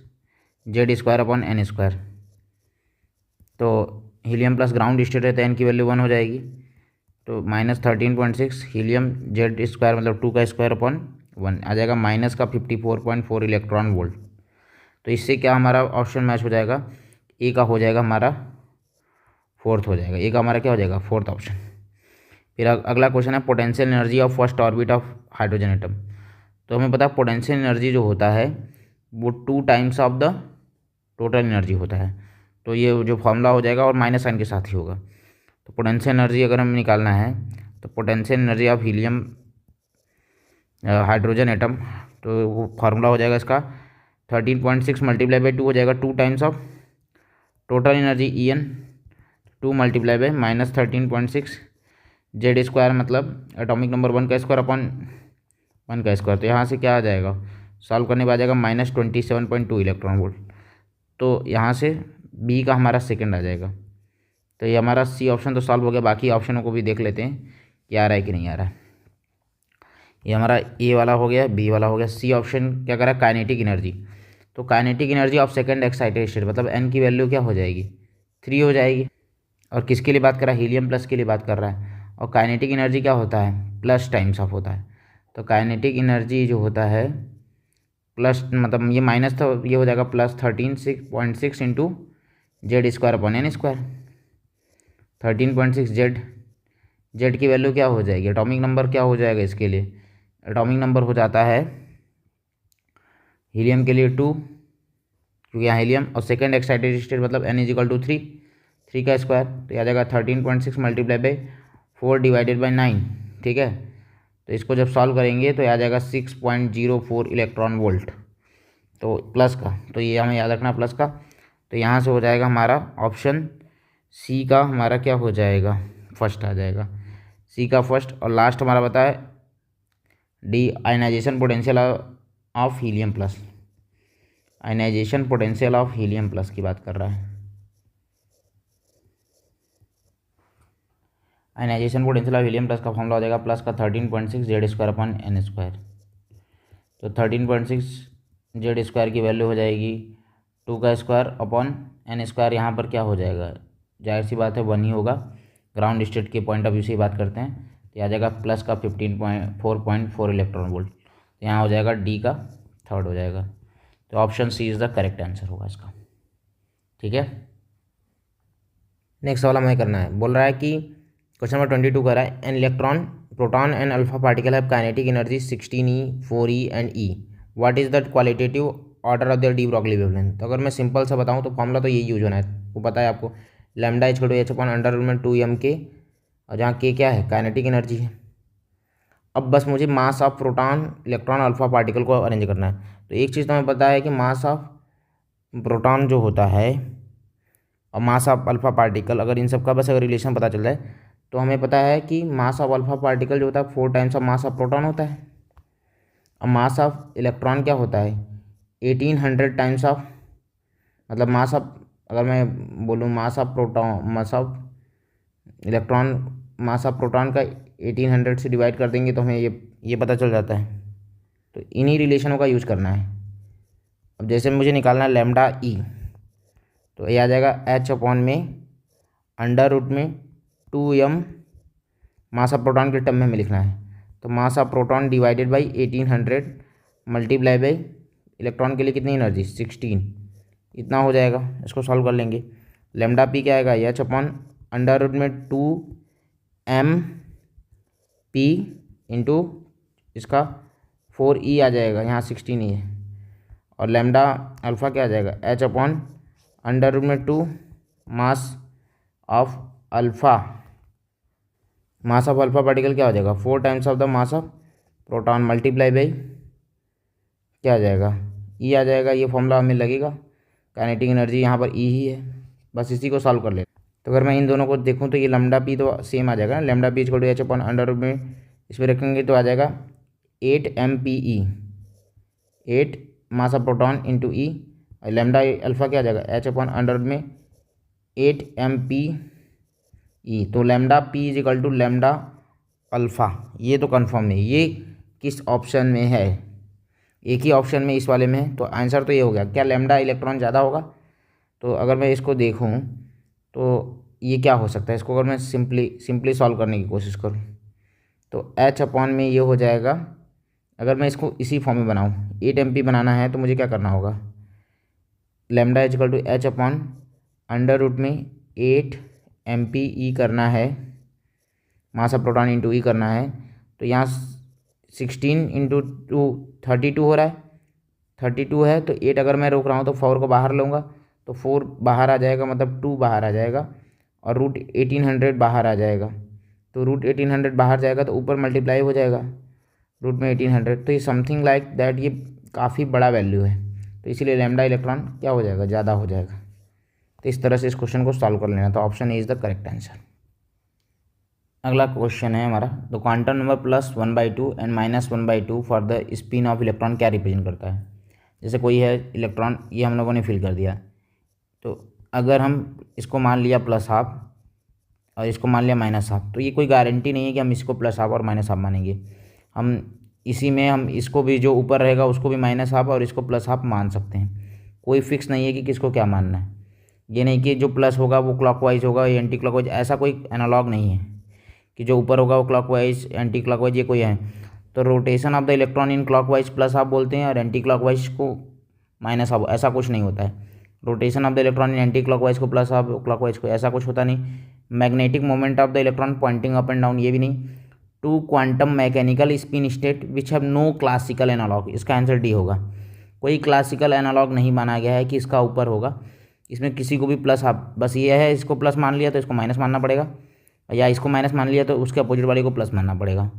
Z square upon N square. तो हीलियम प्लस ग्राउंड स्टेट है तो एन की वैल्यू 1 हो जाएगी। तो -13.6 हीलियम जेड स्क्वायर मतलब 2 का स्क्वायर अपॉन 1 आ जाएगा, माइनस का 54.4 इलेक्ट्रॉन वोल्ट। तो इससे क्या हमारा ऑप्शन मैच हो जाएगा, ए का हो जाएगा हमारा फोर्थ हो जाएगा। ए का हमारा क्या हो जाएगा, फोर्थ ऑप्शन। फिर अगला क्वेश्चन है potential energy of first orbit of hydrogen atom. तो हमें पता है पोटेंशियल एनर्जी जो होता है वो 2 times of the total energy होता है। तो ये जो फॉर्मूला हो जाएगा और माइनस साइन के साथ ही होगा। तो पोटेंशियल एनर्जी अगर हमें निकालना है तो potential energy of helium hydrogen atom, तो वो फार्मूला हो जाएगा इसका 13.6 मल्टीप्लाई बाई 2 हो जाएगा 2 times of total energy E N, 2 multiply by -13.6 Z square मतलब एटॉमिक नंबर 1 का स्क्वायर अपॉन 1 का स्क्वायर। तो यहाँ से क्या आ जाएगा, सॉल्व करने पर आ जाएगा -27.2 इलेक्ट्रॉन वोल्ट। तो यहाँ से बी का हमारा सेकंड आ जाएगा। तो ये हमारा सी ऑप्शन तो सॉल्व हो गया। बाकी ऑप्शनों को भी देख लेते हैं कि आ रहा है कि नहीं आ रहा है। ये हमारा ए वाला हो गया, बी वाला हो गया। सी ऑप्शन क्या करा, काइनेटिक एनर्जी। तो kinetic energy of second excited state मतलब एन की वैल्यू क्या हो जाएगी, 3 हो जाएगी। और किसके लिए बात कर रहा है, हीलियम प्लस के लिए बात कर रहा है। और काइनेटिक एनर्जी क्या होता है, प्लस टाइम्स ऑफ होता है। तो काइनेटिक एनर्जी जो होता है प्लस मतलब ये माइनस तो ये हो जाएगा +13.6 into Z square upon N square. 13.6 Z की वैल्यू क्या हो जाएगी, एटॉमिक नंबर क्या हो जाएगा इसके लिए, एटॉमिक नंबर हो जाता है हीलियम के लिए 2 क्योंकि यहाँ हीलियम और सेकंड एक्साइटेड स्टेट मतलब n = 3 3 का स्क्वायर, तो आ जाएगा 13.6 मल्टीप्लाई बाई 4 डिवाइडेड बाई 9, ठीक है। तो इसको जब सॉल्व करेंगे तो आ जाएगा 6.04 इलेक्ट्रॉन वोल्ट, तो प्लस का, तो ये हमें याद रखना प्लस का। तो यहाँ से हो जाएगा हमारा ऑप्शन सी का, हमारा क्या हो जाएगा, फर्स्ट आ जाएगा, सी का फर्स्ट। और लास्ट हमारा बताए D, ionization potential of helium plus, ionization potential of helium plus की बात कर रहा है। Ionization potential of helium plus का फॉर्मूला हो जाएगा प्लस का 13.6 Z square upon N square. तो 13.6 जेड स्क्वायर की वैल्यू हो जाएगी 2 का स्क्वायर अपॉन एन स्क्वायर, यहाँ पर क्या हो जाएगा, जाहिर सी बात है 1 ही होगा, ग्राउंड स्टेट के पॉइंट ऑफ व्यू से ही बात करते हैं। तो आ जाएगा प्लस का 4.4 इलेक्ट्रॉन वोल्ट, तो यहाँ हो जाएगा डी का थर्ड हो जाएगा। तो option C is the correct answer होगा इसका, ठीक है। नेक्स्ट वाला हमें करना है, बोल रहा है कि क्वेश्चन नंबर 22 कर रहा है, an electron, proton and alpha particle have kinetic energy 16E, 4E and E, what is the qualitative order of there D Broglie wavelength. तो अगर मैं सिंपल सा बताऊँ तो फॉर्मूला तो यही यूज होना है, वो पता है आपको, lambda equal to H upon under root में 2m के, और जहाँ के क्या है, काइनेटिक एनर्जी है। अब बस मुझे मास of proton, electron, alpha particle को अरेंज करना है। तो एक चीज़ तो हमें पता है कि मास ऑफ प्रोटॉन जो होता है और मास ऑफ अल्फा पार्टिकल, अगर इन सब का बस अगर रिलेशन पता चल जाए तो हमें पता है कि मास ऑफ अल्फा पार्टिकल जो होता है 4 times of mass of proton होता है, और मास ऑफ इलेक्ट्रॉन क्या होता है 1800 टाइम्स ऑफ, मतलब मास ऑफ, अगर मैं बोलूँ मास of proton, mass of electron, mass of proton का 1800 से डिवाइड कर देंगे तो हमें ये पता चल जाता है। तो इन्हीं रिलेशनों का यूज करना है। अब जैसे मुझे निकालना है लैम्डा ई, तो ये आ जाएगा एच अपॉन में अंडर रूट में 2m, मास ऑफ प्रोटॉन के टर्म में हमें लिखना है, तो मास of proton divided by 1800 multiply by electron के लिए कितनी एनर्जी 16, इतना हो जाएगा। इसको सॉल्व कर लेंगे, लैम्डा पी क्या आएगा, एच अपॉन अंडर रूट में 2m पी इंटू इसका 4e आ जाएगा, यहाँ 16 है, और लैम्डा अल्फ़ा क्या आ जाएगा एच अपॉन अंडर रूट में 2 mass of alpha, mass of alpha particle क्या हो जाएगा 4 times of the mass of proton multiply by क्या आ जाएगा ई आ जाएगा। ये फॉर्मूला हमें लगेगा, काइनेटिक एनर्जी यहाँ पर ई ही है, बस इसी को सॉल्व कर ले। तो अगर मैं इन दोनों को देखूँ तो ये लैम्डा पी तो सेम आ जाएगा, lambda P equal to H upon under root में इसमें रखेंगे तो आ जाएगा 8 8 mass of proton into E, lambda alpha क्या आ जाएगा एच अपॉन अंडर रूट में 8 MPE। तो lambda P is equal to lambda alpha, ये तो कन्फर्म है। ये किस ऑप्शन में है, एक ही ऑप्शन में इस वाले में है, तो आंसर तो ये हो गया। क्या लैम्डा इलेक्ट्रॉन ज़्यादा होगा, तो अगर मैं इसको देखूँ तो ये क्या हो सकता है, इसको अगर मैं सिंपली सॉल्व करने की कोशिश करूँ तो एच अपॉन में ये हो जाएगा। अगर मैं इसको इसी फॉर्म में बनाऊँ 8 MP बनाना है तो मुझे क्या करना होगा, lambda is equal to H upon under root में 8 MPE करना है, mass of proton into E करना है। तो यहाँ 16 इंटू 2 32 हो रहा है, 32 है, तो 8 अगर मैं रोक रहा हूँ तो 4 को बाहर लूँगा तो 4 बाहर आ जाएगा, मतलब 2 बाहर आ जाएगा, और रूट 1800 बाहर आ जाएगा। तो रूट 1800 बाहर जाएगा तो ऊपर मल्टीप्लाई हो जाएगा रूट में 1800, तो ये समथिंग लाइक दैट, ये काफ़ी बड़ा वैल्यू है, तो इसीलिए लैम्डा इलेक्ट्रॉन क्या हो जाएगा, ज़्यादा हो जाएगा। तो इस तरह से इस क्वेश्चन को सॉल्व कर लेना, तो option A is the correct answer. अगला क्वेश्चन है हमारा, the quantum number +1/2 and -1/2 for the spin of electron क्या रिप्रेजेंट करता है। जैसे कोई है इलेक्ट्रॉन, ये हम लोगों ने फिल कर दिया, तो अगर हम इसको मान लिया +12 और इसको मान लिया -12, तो ये कोई गारंटी नहीं है कि हम इसको +12 और -12 मानेंगे। हम इसी में हम इसको भी, जो ऊपर रहेगा उसको भी -12 और इसको +12 मान सकते हैं। कोई फिक्स नहीं है कि किसको क्या मानना है। ये नहीं कि जो प्लस होगा वो क्लॉकवाइज होगा या एंटी क्लॉकवाइज, ऐसा कोई एनालॉग नहीं है कि जो ऊपर होगा वो क्लॉकवाइज एंटी क्लॉकवाइज, ये कोई है। तो rotation of the electron in clockwise plus आप बोलते हैं और एंटी क्लॉकवाइज को माइनस आप, ऐसा कुछ नहीं होता है। Rotation of the electron in anti clockwise को प्लस आप, क्लॉकवाइज को, ऐसा कुछ होता नहीं। Magnetic moment of the electron pointing up and down, ये भी नहीं। Two quantum mechanical spin state which have no classical analogue, इसका आंसर डी होगा। कोई क्लासिकल एनालॉग नहीं माना गया है कि इसका ऊपर होगा, इसमें किसी को भी प्लस, आप बस ये है इसको प्लस मान लिया तो इसको माइनस मानना पड़ेगा, या इसको माइनस मान लिया तो उसके अपोजिट वाले को प्लस मानना पड़ेगा।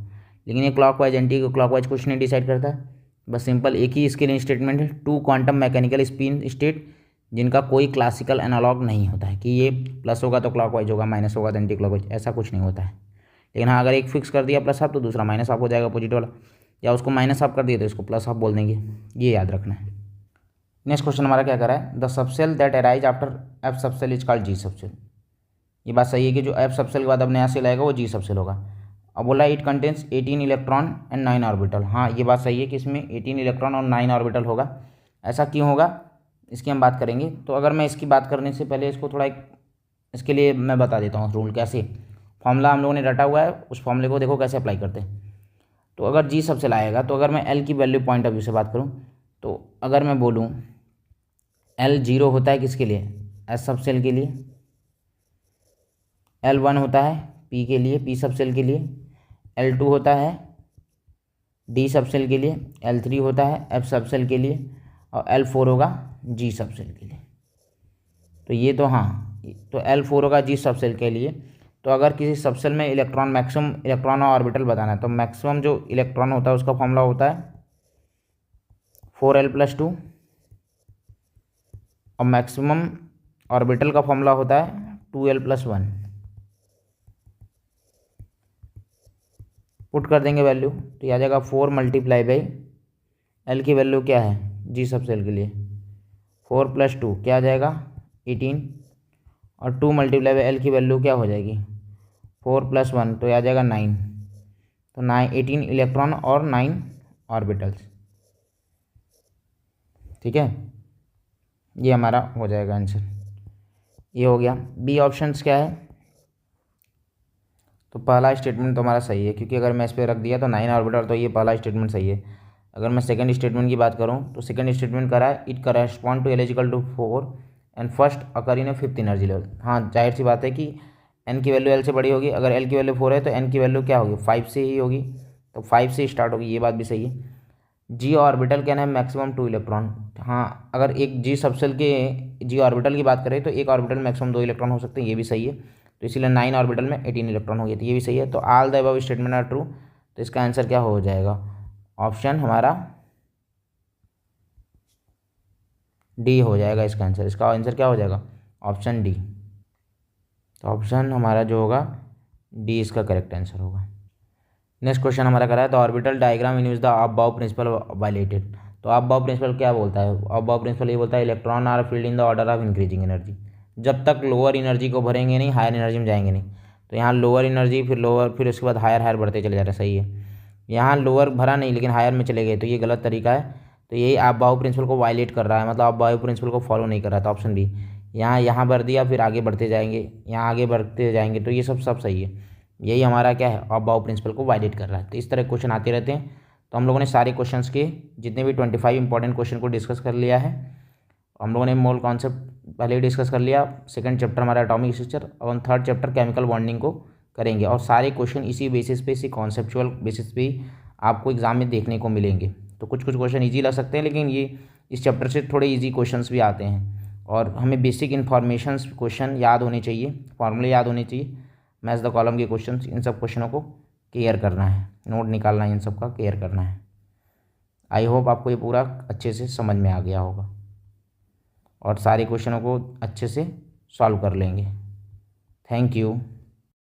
लेकिन ये क्लॉकवाइज एंटी क्लॉकवाइज कुछ नहीं डिसाइड करता है, बस सिंपल एक ही इसके लिए स्टेटमेंट है, 2 क्वांटम मैकेनिकल स्पिन स्टेट जिनका कोई क्लासिकल एनालॉग नहीं होता है कि ये प्लस होगा तो क्लॉकवाइज होगा, माइनस होगा तो एंटी क्लॉकवाइज, ऐसा कुछ नहीं होता है। लेकिन हाँ, अगर एक फिक्स कर दिया प्लस हाफ तो दूसरा माइनस हाफ हो जाएगा अपोजिट वाला, या उसको माइनस हाफ कर दिया तो इसको प्लस हाफ बोल देंगे, ये याद रखना है। नेक्स्ट क्वेश्चन हमारा क्या कर रहा है, the subshell that arise after F subshell is called ji subshell. ये बात सही है कि जो एफ सबसेल के बाद अब नया सेल आएगा वो जी सबसेल होगा। अब बोला it contains 18 electron and 9 orbital. हाँ, ये बात सही है कि इसमें 18 इलेक्ट्रॉन और 9 ऑर्बिटल होगा। ऐसा क्यों होगा इसकी हम बात करेंगे। तो अगर मैं इसकी बात करने से पहले इसको थोड़ा इसके लिए मैं बता देता हूँ रूल कैसे, फॉर्मूला हम लोगों ने रटा हुआ है, उस फॉर्मूले को देखो कैसे अप्लाई करते हैं। तो अगर जी सबसेल आएगा तो अगर मैं एल की वैल्यू पॉइंट ऑफ व्यू से बात करूँ तो अगर मैं बोलूँ एल 0 होता है किसके लिए, एस सबसेल के लिए, L1 होता है पी के लिए, पी सबसेल के लिए, L2 होता है डी सबसेल के लिए, L3 होता है एफ सबसेल के लिए, और L4 होगा जी सबसेल के लिए। तो ये तो हाँ, तो L4 होगा जी सबसेल के लिए। तो अगर किसी सबसेल में इलेक्ट्रॉन मैक्सिमम इलेक्ट्रॉन और ऑर्बिटल बताना है तो मैक्सिमम जो इलेक्ट्रॉन होता है उसका फॉर्मूला होता है 4l+2, और मैक्सिमम ऑर्बिटल का फॉर्मूला होता है 2l+1। पुट कर देंगे वैल्यू तो ये आ जाएगा 4 मल्टीप्लाई बाई एल की वैल्यू क्या है जी सबसेल के लिए 4 + 2 क्या आ जाएगा 18, और 2 मल्टीप्लाई बाई एल की वैल्यू क्या हो जाएगी 4 + 1 तो ये आ जाएगा 9। तो 18 इलेक्ट्रॉन और 9 ऑर्बिटल्स। ठीक है, ये हमारा हो जाएगा आंसर, ये हो गया। बी ऑप्शंस क्या है, तो पहला स्टेटमेंट तो हमारा सही है क्योंकि अगर मैं इस पर रख दिया तो 9 ऑर्बिटल, तो ये पहला स्टेटमेंट सही है। अगर मैं सेकंड स्टेटमेंट की बात करूं तो सेकंड स्टेटमेंट करा है it correspond to L equal to 4 and first occur in 5th energy level. हाँ, जाहिर सी बात है कि एन की वैल्यू एल से बड़ी होगी, अगर एल की वैल्यू 4 है तो एन की वैल्यू क्या होगी 5 से ही होगी, तो 5 से स्टार्ट होगी, ये बात भी सही है। जी ऑर्बिटल क्या है मैक्सिमम 2 इलेक्ट्रॉन। हाँ, अगर एक जी सबसेल के जी ऑर्बिटल की बात करें तो एक ऑर्बिटल मैक्सिमम 2 इलेक्ट्रॉन हो सकते हैं, ये भी सही है। तो इसीलिए 9 ऑर्बिटल में 18 इलेक्ट्रॉन हो गए, तो ये भी सही है। तो all the above statement are true, तो इसका आंसर क्या हो जाएगा, ऑप्शन हमारा डी हो जाएगा इसका आंसर। इसका आंसर क्या हो जाएगा, ऑप्शन डी। तो ऑप्शन हमारा जो होगा डी इसका करेक्ट आंसर होगा। नेक्स्ट क्वेश्चन हमारा करा है तो orbital diagram in use the Aufbau principle violated. तो अबव प्रिंसिपल क्या बोलता है, अबव प्रिंसिपल ये बोलता है electron are filled in the order of increasing energy. जब तक लोअर एनर्जी को भरेंगे नहीं हायर एनर्जी में जाएंगे नहीं। तो यहाँ लोअर एनर्जी फिर लोअर, फिर उसके बाद हायर हायर बढ़ते चले जा रहे हैं, सही है। यहाँ लोअर भरा नहीं लेकिन हायर में चले गए, तो ये गलत तरीका है। तो यही अबव प्रिंसिपल को वायलेट कर रहा है, मतलब अबव प्रिंसिपल को फॉलो नहीं कर रहा था, ऑप्शन बी। यहाँ भर दिया फिर आगे बढ़ते जाएंगे, यहाँ आगे बढ़ते जाएंगे, तो ये सब सही है। यही हमारा क्या है, अबव प्रिंसिपल को वायलेट कर रहा है। तो इस तरह क्वेश्चन आते रहते हैं। तो हम लोगों ने सारे क्वेश्चंस के जितने भी 25 इंपॉर्टेंट क्वेश्चन को डिस्कस कर लिया है। हम लोगों ने मोल कॉन्सेप्ट पहले ही डिस्कस कर लिया, सेकंड चैप्टर हमारा एटॉमिक स्ट्रक्चर, और हम थर्ड चैप्टर केमिकल बॉन्डिंग को करेंगे। और सारे क्वेश्चन इसी बेसिस पे, इसी कॉन्सेप्चुअल बेसिस पे आपको एग्जाम में देखने को मिलेंगे। तो कुछ कुछ क्वेश्चन ईजी लग सकते हैं, लेकिन ये इस चैप्टर से थोड़े ईजी क्वेश्चन भी आते हैं। और हमें बेसिक इन्फॉर्मेशन क्वेश्चन याद होने चाहिए, फॉर्मूले याद होने चाहिए, मैच द कॉलम के क्वेश्चन, इन सब क्वेश्चनों को क्लियर करना है, नोट निकालना है, इन सब का क्लियर करना है। आई होप आपको ये पूरा अच्छे से समझ में आ गया होगा और सारे क्वेश्चनों को अच्छे से सॉल्व कर लेंगे। Thank you.